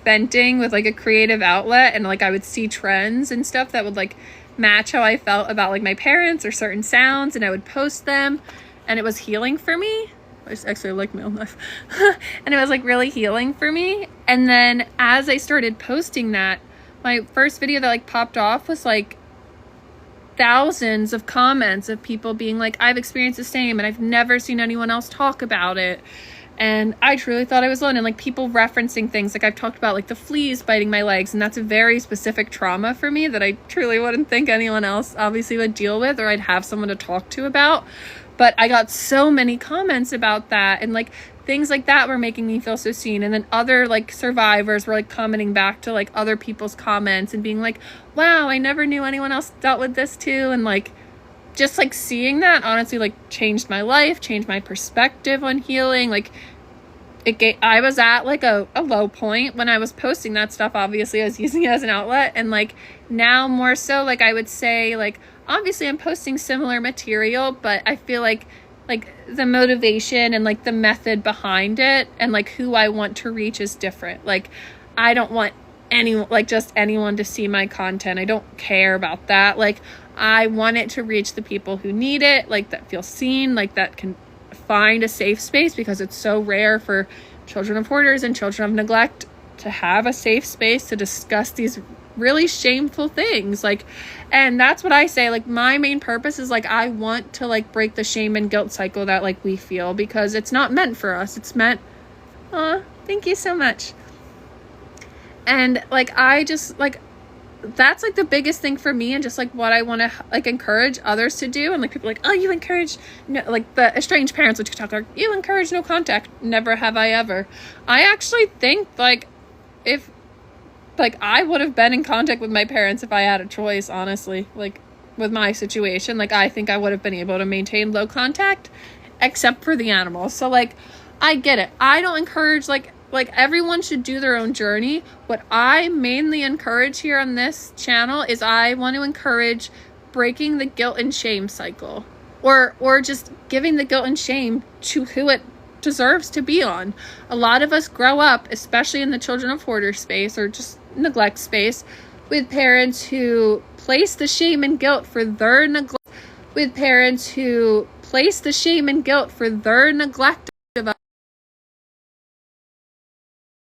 venting with a creative outlet. And I would see trends and stuff that would match how I felt about my parents or certain sounds, and I would post them, and it was healing for me. I actually like my own life. And it was really healing for me. And then as I started posting that, my first video that popped off was thousands of comments of people being I've experienced the same and I've never seen anyone else talk about it. And I truly thought I was alone. And people referencing things I've talked about the fleas biting my legs, and that's a very specific trauma for me that I truly wouldn't think anyone else obviously would deal with, or I'd have someone to talk to about. But I got so many comments about that, and things like that were making me feel so seen. And then other survivors were commenting back to other people's comments and being wow, I never knew anyone else dealt with this too. And just seeing that honestly changed my life, changed my perspective on healing. I was at a low point when I was posting that stuff. Obviously I was using it as an outlet, and now more so I would say obviously I'm posting similar material, but I feel like the motivation and the method behind it and who I want to reach is different. I don't want anyone to see my content. I don't care about that. Like, I want it to reach the people who need it, like, that feel seen, like, that can find a safe space, because it's so rare for children of hoarders and children of neglect to have a safe space to discuss these really shameful things. Like, and that's what I say, like, my main purpose is, like, I want to, like, break the shame and guilt cycle that, like, we feel, because it's not meant for us. It's meant, thank you so much. And, like, I just, like, that's, like, the biggest thing for me, and just, like, what I want to, like, encourage others to do. And, like, people are like, oh, you encourage no, like, the estranged parents on TikTok are, you encourage no contact. Never have I ever. I actually think, like, if, like, I would have been in contact with my parents if I had a choice, honestly. Like, with my situation, like, I think I would have been able to maintain low contact, except for the animals. So, like, I get it. I don't encourage, like, everyone should do their own journey. What I mainly encourage here on this channel is I want to encourage breaking the guilt and shame cycle, or just giving the guilt and shame to who it deserves to be on. A lot of us grow up, especially in the children of hoarder space or just neglect space, with parents who place the shame and guilt for their neglect, of us.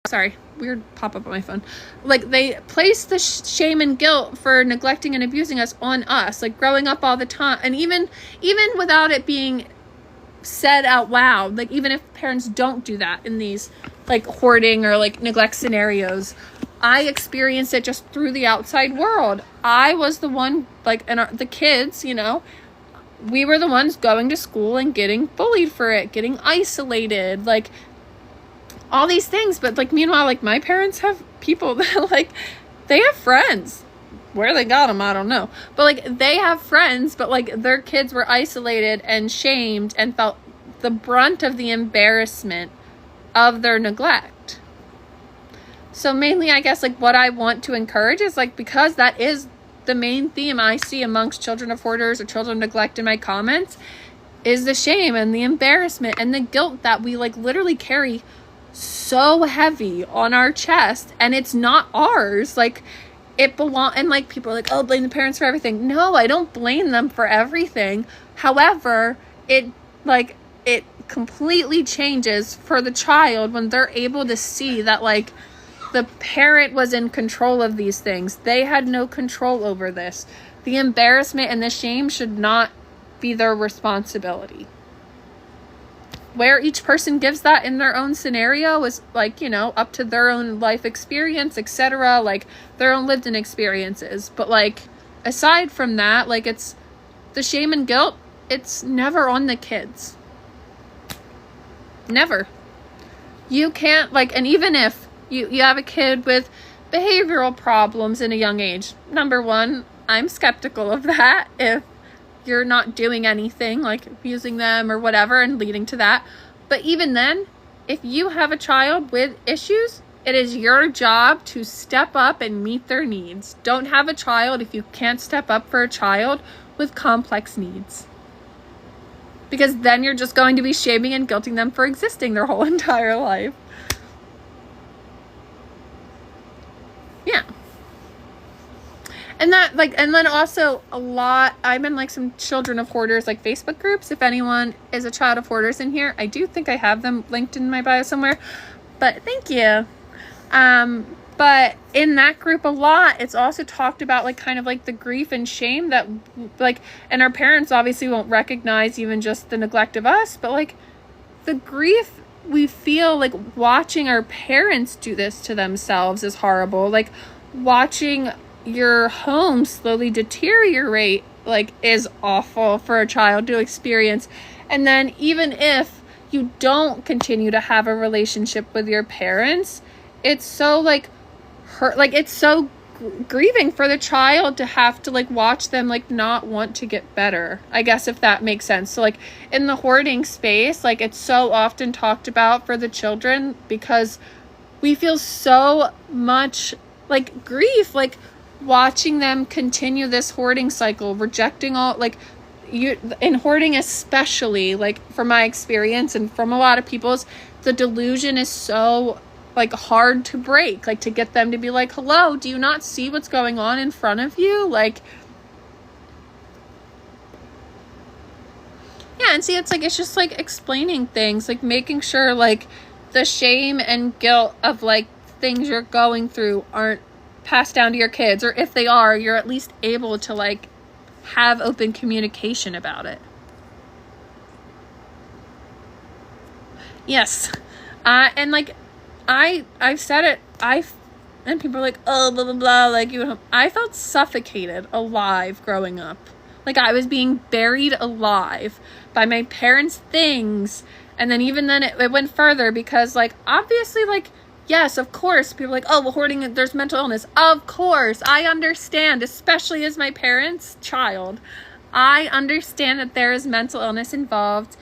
Sorry, weird pop-up on my phone. Like, they place the shame and guilt for neglecting and abusing us on us, like, growing up all the time. And even without it being said out loud, like, even if parents don't do that in these, like, hoarding or, like, neglect scenarios, I experienced it just through the outside world. I was the one, like, and the kids, you know, we were the ones going to school and getting bullied for it, getting isolated, like, all these things. But, like, meanwhile, like, my parents have people that, like, they have friends. Where they got them, I don't know. But, like, they have friends, but, like, their kids were isolated and shamed and felt the brunt of the embarrassment of their neglect. So mainly, I guess, like, what I want to encourage is, like, because that is the main theme I see amongst children of hoarders or children of neglect in my comments, is the shame and the embarrassment and the guilt that we, like, literally carry so heavy on our chest, and it's not ours. Like, it belong, and, like, people are like, oh, blame the parents for everything. No, I don't blame them for everything. However, it completely changes for the child when they're able to see that, like, the parent was in control of these things. They had no control over this. The embarrassment and the shame should not be their responsibility. Where each person gives that in their own scenario is, like, you know, up to their own life experience, etc., like, their own lived-in experiences. But, like, aside from that, like, it's the shame and guilt, it's never on the kids. Never. You can't, like, and even if you have a kid with behavioral problems in a young age, number one, I'm skeptical of that. If you're not doing anything, like abusing them or whatever and leading to that. But even then, if you have a child with issues, it is your job to step up and meet their needs. Don't have a child if you can't step up for a child with complex needs. Because then you're just going to be shaming and guilting them for existing their whole entire life. Yeah. And that, like, and then also a lot, I'm in, like, some children of hoarders, like, Facebook groups. If anyone is a child of hoarders in here, I do think I have them linked in my bio somewhere, but thank you. But in that group a lot, it's also talked about, like, kind of like the grief and shame that, like, and our parents obviously won't recognize even just the neglect of us, but, like, the grief we feel, like, watching our parents do this to themselves is horrible. Like, watching your home slowly deteriorate, like, is awful for a child to experience. And then even if you don't continue to have a relationship with your parents, it's so, like, it's so grieving for the child to have to, like, watch them, like, not want to get better, I guess, if that makes sense. So, like, in the hoarding space, like, it's so often talked about for the children because we feel so much, like, grief, like, watching them continue this hoarding cycle, rejecting all, like, you in hoarding especially, like, from my experience and from a lot of people's, the delusion is so, like hard to break, like to get them to be like, hello, do you not see what's going on in front of you? Like, yeah, and see, it's like, it's just like explaining things, like making sure like the shame and guilt of like things you're going through aren't passed down to your kids, or if they are, you're at least able to like have open communication about it. Yes. And like I've said it, and people are like, oh, blah blah blah, like, you, I felt suffocated alive growing up. Like I was being buried alive by my parents' things. And then even then it went further, because like obviously, like, yes, of course, people are like, oh, well, hoarding, there's mental illness. Of course, I understand, especially as my parents' child. I understand that there is mental illness involved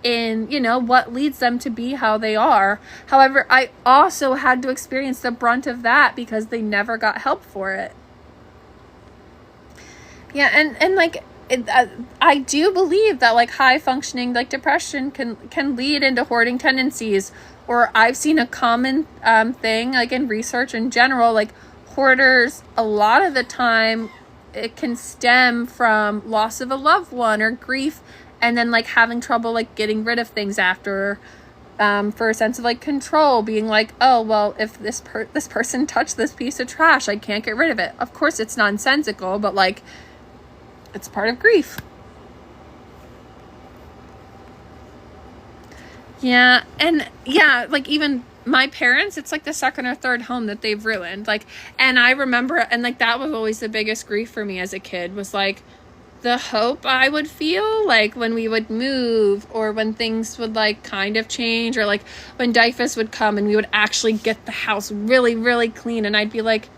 in, you know, what leads them to be how they are. However, I also had to experience the brunt of that because they never got help for it. Yeah, and like, I do believe that like high functioning like depression can lead into hoarding tendencies. Or I've seen a common thing like in research in general, like hoarders, a lot of the time it can stem from loss of a loved one or grief, and then like having trouble like getting rid of things after, for a sense of like control, being like, oh, well, if this person touched this piece of trash, I can't get rid of it. Of course it's nonsensical, but like it's part of grief. Yeah, and yeah, like even my parents, it's like the second or third home that they've ruined. Like, and I remember, and like that was always the biggest grief for me as a kid, was like the hope I would feel like when we would move, or when things would like kind of change, or like when DIFUS would come and we would actually get the house really, really clean, and I'd be like,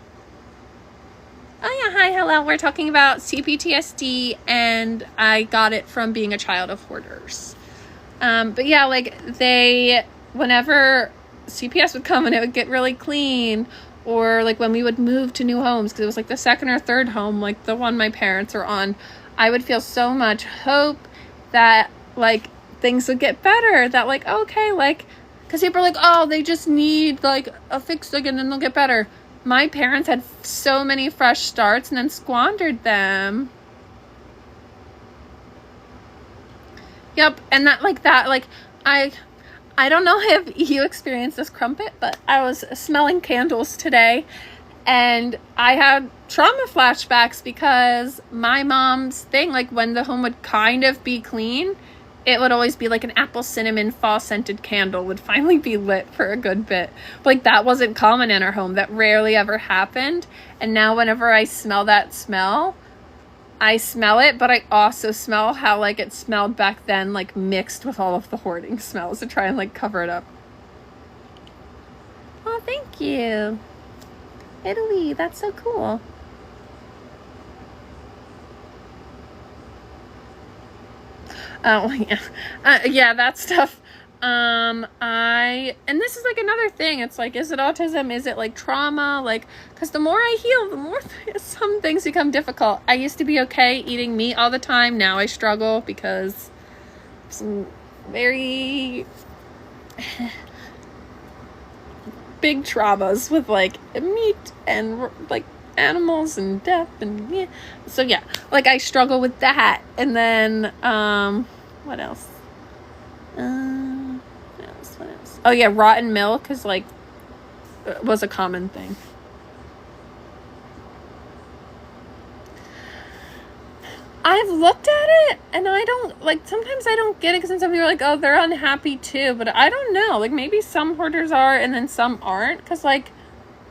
oh yeah, hi, hello, we're talking about CPTSD, and I got it from being a child of hoarders. But yeah, like whenever CPS would come and it would get really clean, or like when we would move to new homes, because it was like the second or third home, like the one my parents are on, I would feel so much hope that like things would get better, that like, okay, like, because people are like, oh, they just need like a fix again and they'll get better. My parents had so many fresh starts and then squandered them. Yep, and that I don't know if you experienced this, Crumpet, but I was smelling candles today, and I had trauma flashbacks because my mom's thing, like when the home would kind of be clean, it would always be like an apple cinnamon fall scented candle would finally be lit for a good bit. Like that wasn't common in our home. That rarely ever happened. And now whenever I smell that smell, I smell it, but I also smell how like it smelled back then, like mixed with all of the hoarding smells to try and like cover it up. Oh, thank you. Italy, that's so cool. Oh, yeah. Yeah, that stuff. And this is like another thing. It's like, is it autism? Is it like trauma? Like, because the more I heal, the more some things become difficult. I used to be okay eating meat all the time. Now I struggle because some very big traumas with like meat and like animals and death and yeah. So yeah, like I struggle with that. And then what else? What else? Oh yeah, rotten milk is like was a common thing. I've looked at it and I don't like, sometimes I don't get it, because some people are like, oh, they're unhappy too, but I don't know, like maybe some hoarders are and then some aren't, because like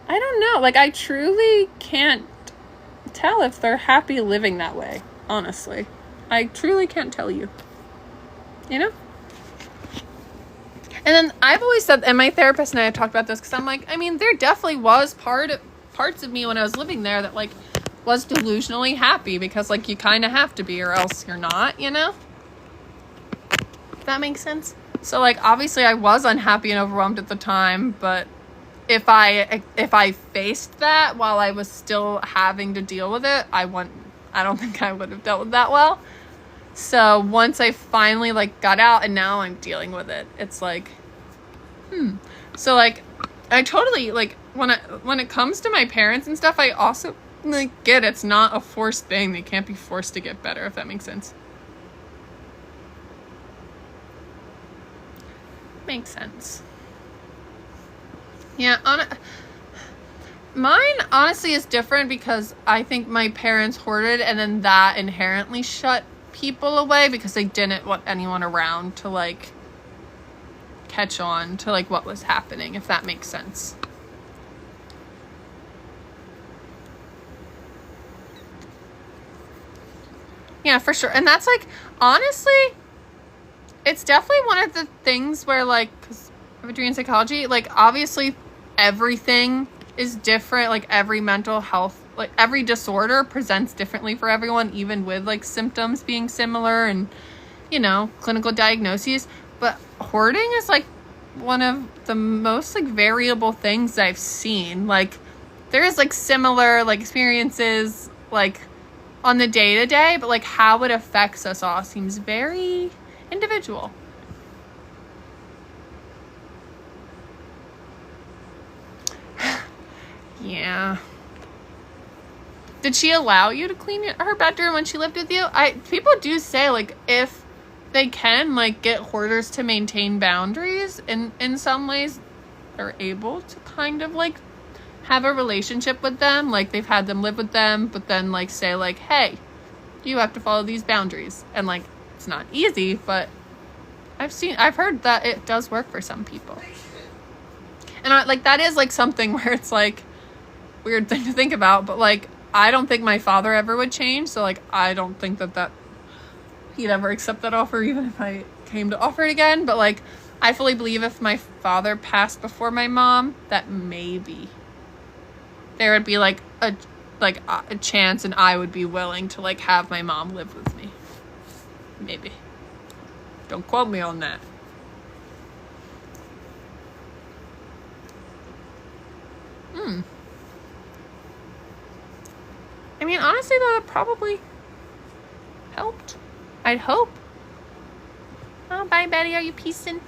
I don't know, like I truly can't tell if they're happy living that way, honestly. I truly can't tell you, you know? And then I've always said, and my therapist and I have talked about this, because I'm like, I mean, there definitely was parts of me when I was living there that like was delusionally happy, because like you kind of have to be or else you're not, you know? If that makes sense. So like obviously I was unhappy and overwhelmed at the time, but if I faced that while I was still having to deal with it, I don't think I would have dealt with that well. So once I finally like got out and now I'm dealing with it, it's like, So like I totally, like, when it comes to my parents and stuff, I also, like, get it's not a forced thing. They can't be forced to get better, if that makes sense. Makes sense. Yeah, mine honestly is different because I think my parents hoarded, and then that inherently shut people away because they didn't want anyone around to, like, catch on to, like, what was happening, if that makes sense. Yeah, for sure. And that's, like, honestly, it's definitely one of the things where, like, because of a degree in psychology, like, obviously everything is different. Like, every mental health, like, every disorder presents differently for everyone, even with, like, symptoms being similar and, you know, clinical diagnoses. But hoarding is, like, one of the most, like, variable things I've seen. Like, there's, like, similar, like, experiences, like, on the day-to-day, but, like, how it affects us all seems very individual. Yeah. Did she allow you to clean her bedroom when she lived with you? People do say, like, if they can, like, get hoarders to maintain boundaries, in some ways they're able to kind of, like, have a relationship with them. Like, they've had them live with them, but then, like, say, like, hey, you have to follow these boundaries. And, like, it's not easy, but I've heard that it does work for some people. And, like, that is, like, something where it's, like, weird thing to think about, but, like, I don't think my father ever would change, so, like, I don't think that he'd ever accept that offer, even if I came to offer it again. But, like, I fully believe if my father passed before my mom, that maybe there would be, like, a chance, and I would be willing to, like, have my mom live with me. Maybe. Don't quote me on that. I mean, honestly, that would probably helped. I'd hope. Oh, bye, Betty. Are you peacing?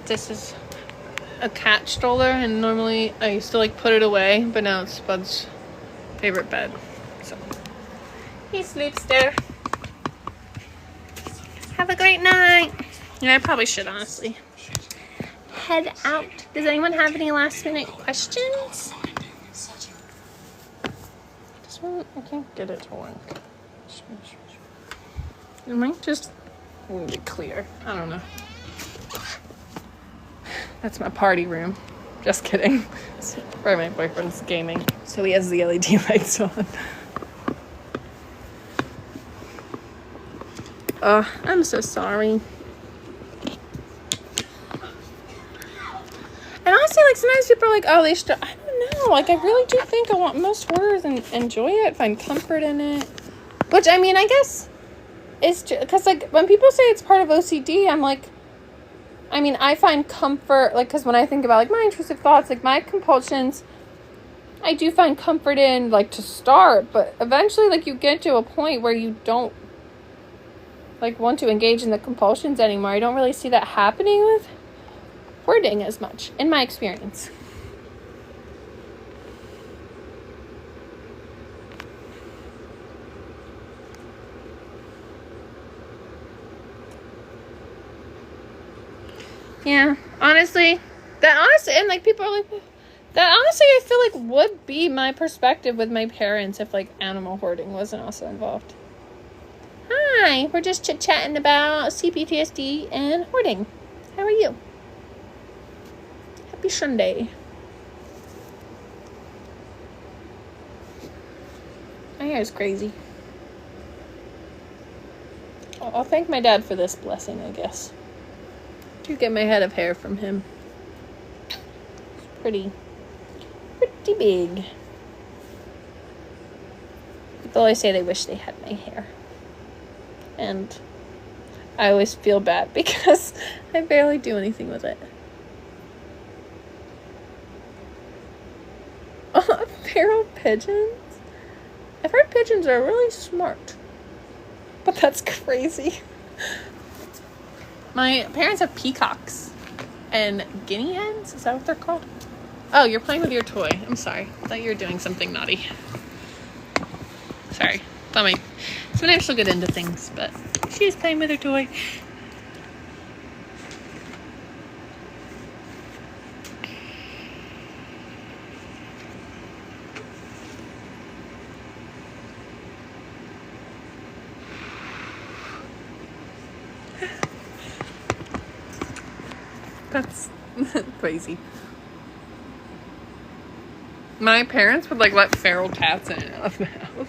This is a cat stroller, and normally I used to, like, put it away, but now it's Bud's favorite bed. So he sleeps there. Have a great night. Yeah, I probably should honestly head out. Does anyone have any last minute questions? This one, I can't get it to work. It might just leave it clear. I don't know. That's my party room. Just kidding. It's where my boyfriend's gaming, so he has the LED lights on. Oh, I'm so sorry. And honestly, like, sometimes people are like, oh, they should, I don't know. Like, I really do think most hoarders enjoy it, find comfort in it. Which, I mean, I guess it's because, like, when people say it's part of OCD, I'm like, I mean, I find comfort, like, because when I think about, like, my intrusive thoughts, like, my compulsions, I do find comfort in, like, to start, but eventually, like, you get to a point where you don't, like, want to engage in the compulsions anymore. I don't really see that happening with hoarding as much, in my experience. Yeah, honestly, and, like, people are like, that honestly, I feel like would be my perspective with my parents if, like, animal hoarding wasn't also involved. Hi, we're just chit-chatting about CPTSD and hoarding. How are you? Happy Sunday. My hair is crazy. I'll thank my dad for this blessing, I guess. To get my head of hair from him. It's pretty big. People always say they wish they had my hair. And I always feel bad because I barely do anything with it. Feral pigeons? I've heard pigeons are really smart. But that's crazy. My parents have peacocks and guinea hens. Is that what they're called? Oh, you're playing with your toy. I'm sorry. I thought you were doing something naughty. Sorry. Sometimes she'll get into things, but she's playing with her toy. That's crazy. My parents would like let feral cats in and out of the house.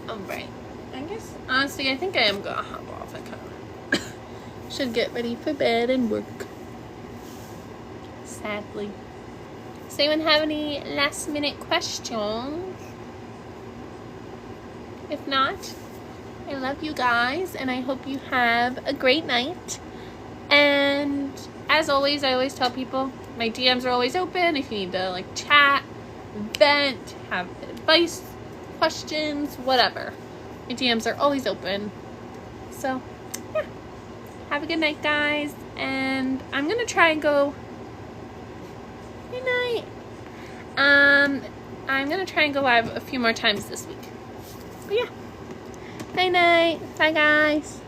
Alright. I guess, honestly, I think I am gonna hop off. I kind of should get ready for bed and work. Sadly. Does anyone have any last minute questions? If not, I love you guys and I hope you have a great night. And as always, I always tell people my DMs are always open if you need to like chat, vent, have advice, questions, whatever. My DMs are always open. So, yeah. Have a good night, guys. And I'm going to try and go... Good night. I'm going to try and go live a few more times this week. But yeah. Night-night. Bye, guys.